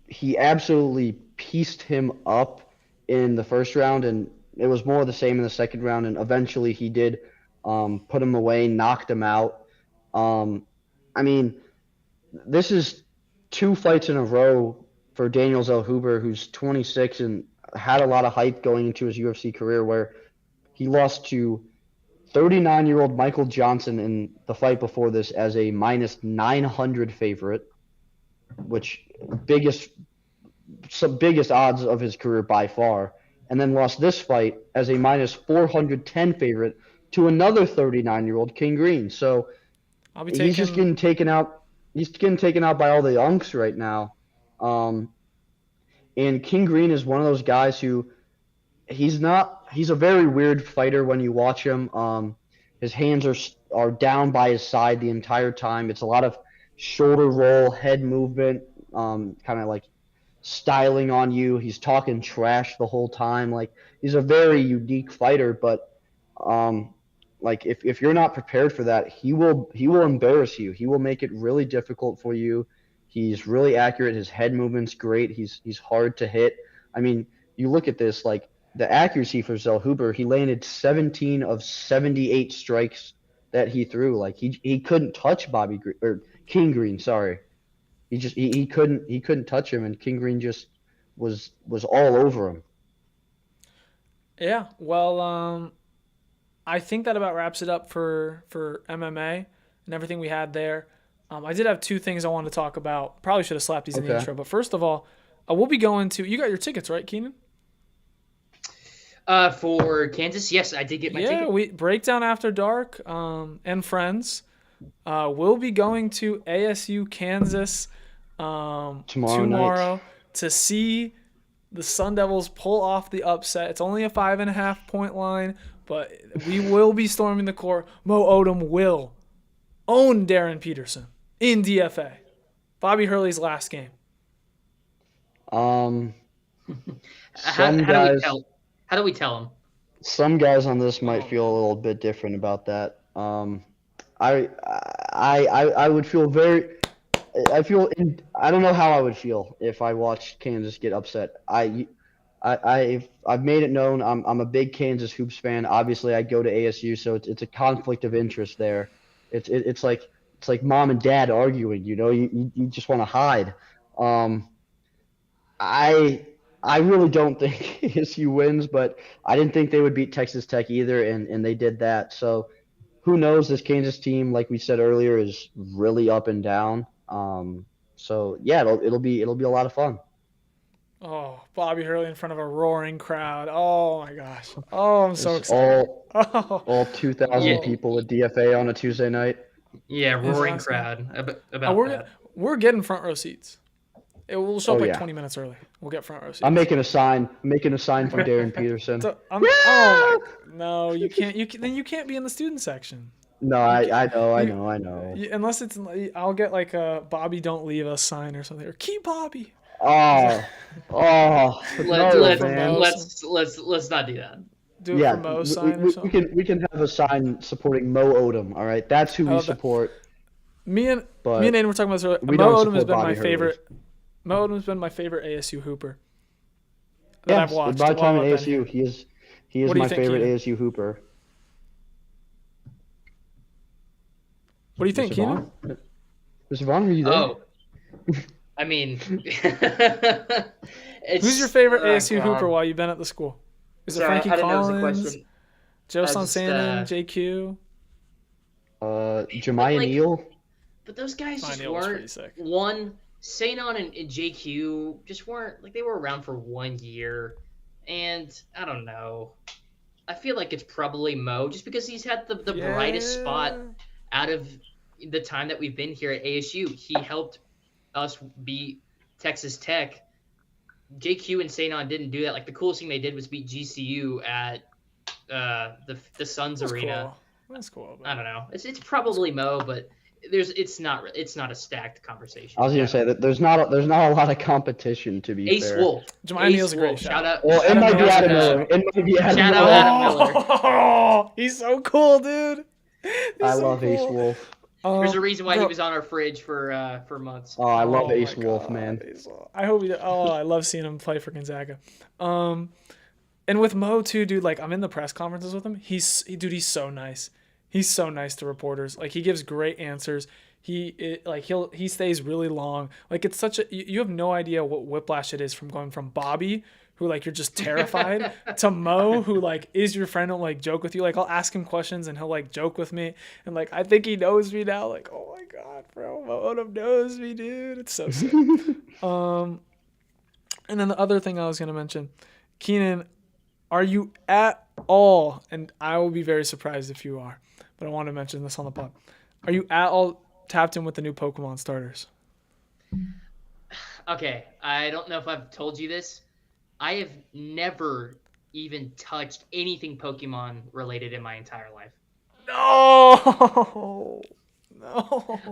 he absolutely pieced him up in the first round, and it was more of the same in the second round, and eventually he did put him away, knocked him out. I mean, this is 2 fights in a row for Daniel Zellhuber, who's 26 and had a lot of hype going into his UFC career, where he lost to 39-year-old Michael Johnson in the fight before this as a minus 900 favorite, which biggest odds of his career by far, and then lost this fight as a minus 410 favorite to another 39-year-old King Green. So he's just getting taken out. He's getting taken out by all the unks right now. And King Green is one of those guys who he's a very weird fighter when you watch him. His hands are down by his side the entire time. It's a lot of shoulder roll, head movement, kind of like styling on you. He's talking trash the whole time. Like, he's a very unique fighter, but like if you're not prepared for that, he will embarrass you. He will make it really difficult for you. He's really accurate. His head movement's great. He's hard to hit. I mean, you look at this, like the accuracy for Zellhuber, he landed 17 of 78 strikes that he threw. Like, he couldn't touch King Green, sorry. He couldn't touch him, and King Green just was all over him. Yeah, well, I think that about wraps it up for MMA and everything we had there. I did have 2 things I wanted to talk about. Probably should have slapped these in the intro, but first of all, we'll be going to. You got your tickets, right, Keenan? For Kansas, yes, I did get my ticket. Yeah, Breakdown After Dark and friends. We'll be going to ASU Kansas tomorrow to see the Sun Devils pull off the upset. It's only a 5.5 point line, but we will be storming the court. Mo Odom will own Darren Peterson in DFA. Bobby Hurley's last game. How do we tell him? Some guys on this might feel a little bit different about that. I would feel I don't know how I would feel if I watched Kansas get upset. I've made it known I'm a big Kansas hoops fan. Obviously, I go to ASU, so it's a conflict of interest there. It's like mom and dad arguing. You know, you just want to hide. I really don't think ASU wins, but I didn't think they would beat Texas Tech either, and they did that. So who knows? This Kansas team, like we said earlier, is really up and down. So yeah, it'll be a lot of fun. Oh, Bobby Hurley in front of a roaring crowd. Oh my gosh. Oh, I'm so excited. All 2,000 people with DFA on a Tuesday night. Yeah, roaring crowd about that. We're getting front row seats. We'll show up like 20 minutes early. We'll get front row seats. I'm making a sign. I'm making a sign from Darren Peterson. No, you can't. Then you can't be in the student section. No, I know. Unless it's, I'll get like a Bobby don't leave us sign or something, or keep Bobby. Let's not do that. Do it for Mo's sign or something. We can have a sign supporting Mo Odom. All right, that's who we support. Me and Aidan were talking about this earlier. Mo Odom has been my favorite. Mo Odom's been my favorite ASU hooper that I've watched. By the time at ASU, he is my favorite ASU hooper. What do you think, Keenan? Mr. Vaughn, are you there? Oh, I mean, who's your favorite ASU hooper while you've been at the school? Is it Frankie Collins, Joe Sansanin, JQ? Jemiah Neal? But those guys just weren't Sanon and JQ just weren't, like, they were around for 1 year, and I don't know. I feel like it's probably Mo, just because he's had the brightest spot out of the time that we've been here at ASU. He helped us beat Texas Tech. JQ and Sanon didn't do that. Like, the coolest thing they did was beat GCU at the Suns Arena. Cool. That's cool. I don't know. It's probably Mo, but it's not a stacked conversation. I was gonna say that there's not a lot of competition, to be fair. Ace Wolf. Jemiah Neal's a great shout out. Well, it might be Adam Miller. Shout out Adam Miller. Oh, he's so cool, dude. I love Ace Wolf. There's a reason why he was on our fridge for months. Oh, I love Ace Wolf, man. I hope I love seeing him play for Gonzaga. And with Mo too, dude. Like, I'm in the press conferences with him. He's so nice. He's so nice to reporters. Like, he gives great answers. He stays really long. Like, it's such a, you have no idea what whiplash it is from going from Bobby, who, like, you're just terrified, to Mo, who, like, is your friend and, like, joke with you. Like, I'll ask him questions and he'll, like, joke with me. And, like, I think he knows me now. Like, oh my God, bro, Mo Odom knows me, dude. It's so sick. And then the other thing I was going to mention, Keenan, are you at all, and I will be very surprised if you are, but I want to mention this on the pod, are you at all tapped in with the new Pokemon starters? Okay, I don't know if I've told you this. I have never even touched anything Pokemon related in my entire life. No.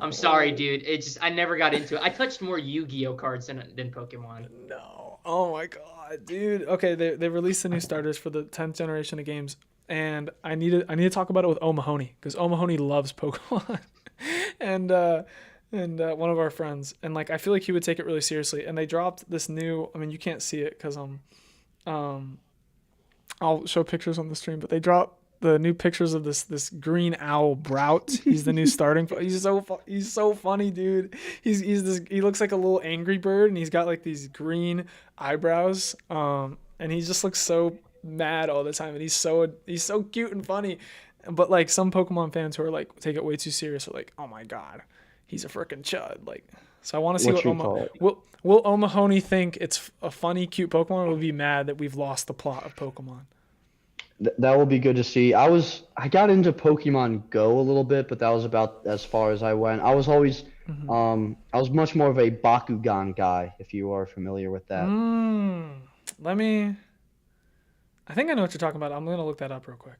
I'm sorry, dude. I never got into it. I touched more Yu-Gi-Oh cards than Pokemon. No. Oh my God, dude. Okay, they released the new starters for the 10th generation of games, and I need to talk about it with O'Mahony, because O'Mahony loves Pokemon, and one of our friends, and, like, I feel like he would take it really seriously. And they dropped this new, I mean, you can't see it because I'll show pictures on the stream, but they dropped the new pictures of this green owl Brout. He's the new starting. He's so funny, dude. He looks like a little angry bird, and he's got, like, these green eyebrows. And he just looks so mad all the time, and he's so cute and funny. But, like, some Pokemon fans who are, like, take it way too serious are like, oh my God, he's a freaking chud. Like, so I want to see will O'Mahony think it's a funny, cute Pokemon, or will he be mad that we've lost the plot of Pokemon? That will be good to see. I got into Pokemon Go a little bit, but that was about as far as I went. I was always I was much more of a Bakugan guy, if you are familiar with that. I think I know what you're talking about. I'm gonna look that up real quick.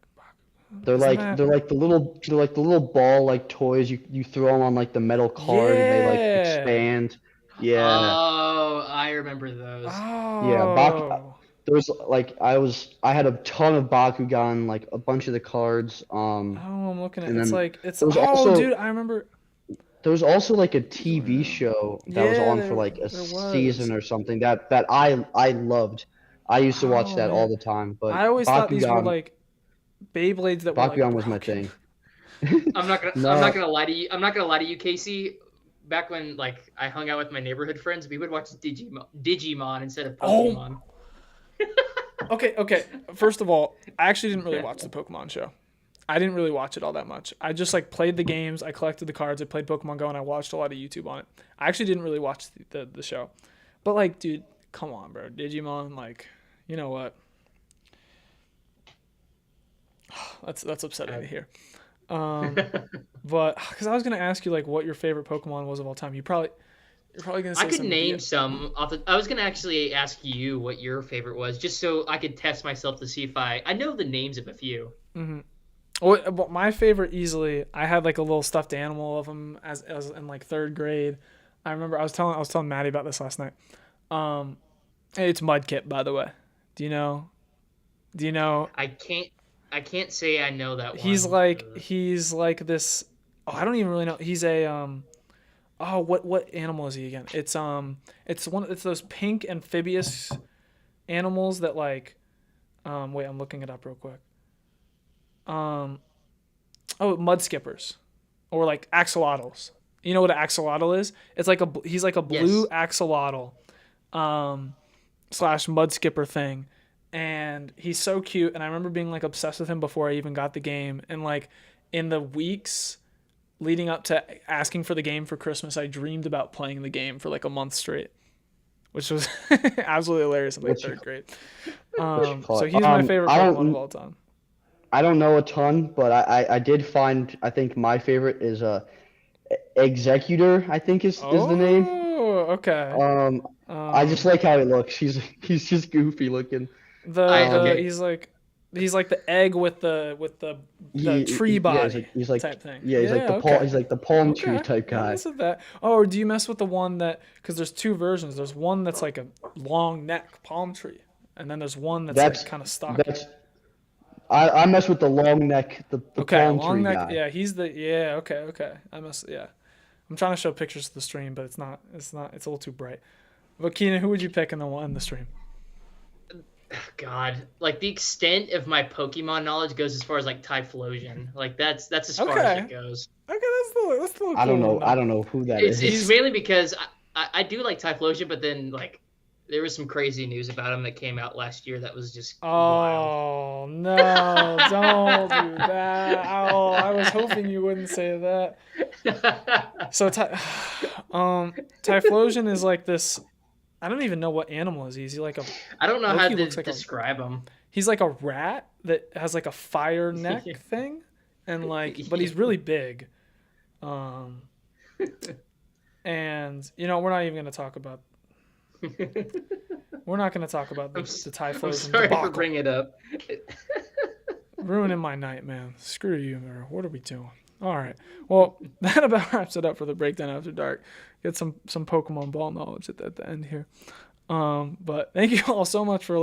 They're like the little ball, like, toys you throw them on, like, the metal card, and they, like, expand. Yeah. Oh, I remember those. Oh. Yeah, there was, like, I had a ton of Bakugan, like, a bunch of the cards. I'm looking at it. Dude, I remember. There was also, like, a TV show that was on for, like, a season or something that I loved. I used to watch that all the time. But I always thought these were, like, Beyblades that Bakugan were, like, was my thing. I'm not gonna lie to you, Casey. Back when, like, I hung out with my neighborhood friends, we would watch Digimon instead of Pokemon. Okay. First of all, I actually didn't really watch the Pokemon show. I didn't really watch it all that much. I just, like, played the games, I collected the cards, I played Pokemon Go, and I watched a lot of YouTube on it. I actually didn't really watch the show. But, like, dude, come on, bro. Digimon, like, you know what? That's upsetting to hear. But because I was gonna ask you like what your favorite Pokemon was of all time. You're probably gonna say I could some name some. I was gonna actually ask you what your favorite was, just so I could test myself to see if I know the names of a few. Mm-hmm. Well, my favorite easily. I had like a little stuffed animal of them as in like 3rd grade. I remember I was telling Maddie about this last night. It's Mudkip, by the way. Do you know? I can't say I know that one. He's like this. Oh, I don't even really know. He's a Oh, what animal is he again? It's those pink amphibious animals that like. Wait, I'm looking it up real quick. Mud skippers, or like axolotls. You know what an axolotl is? It's like he's like a blue Yes. axolotl, / mud skipper thing, and he's so cute. And I remember being like obsessed with him before I even got the game. And like in the weeks leading up to asking for the game for Christmas, I dreamed about playing the game for like a month straight, which was absolutely hilarious in like 3rd grade. So he's my favorite Pokemon of all time. I don't know a ton, but I did find, I think my favorite is Executor, I think is the name. Oh, okay. I just like how he looks. He's just goofy looking. He's like the egg with the tree body he's like type thing. Yeah, he's like the palm tree type guy. Mess with that. Oh, or do you mess with the one that, because there's 2 versions. There's one that's like a long neck palm tree, and then there's one that's like kind of stocky. I mess with the long neck, the palm long tree neck. guy. Yeah, okay. I'm trying to show pictures to the stream, but it's a little too bright. But Keenan, who would you pick in the stream? God, like the extent of my Pokemon knowledge goes as far as like Typhlosion. Like that's as far as it goes. Okay, that's the little I don't cool know. I don't know who that is. It's mainly because I do like Typhlosion, but then like there was some crazy news about him that came out last year that was just wild. No, don't do that. Oh, I was hoping you wouldn't say that. So Typhlosion is like this. I don't even know what animal is he. Is he like a? I don't know how to describe him. He's like a rat that has like a fire neck thing, and like, but he's really big. And we're not even gonna talk about. We're not gonna talk about the Typhlosion. I'm sorry debacle. for bringing it up. Ruining my night, man. Screw you, man. What are we doing? All right. Well, that about wraps it up for the Breakdown After Dark. Get some Pokemon ball knowledge at the end here. But thank you all so much for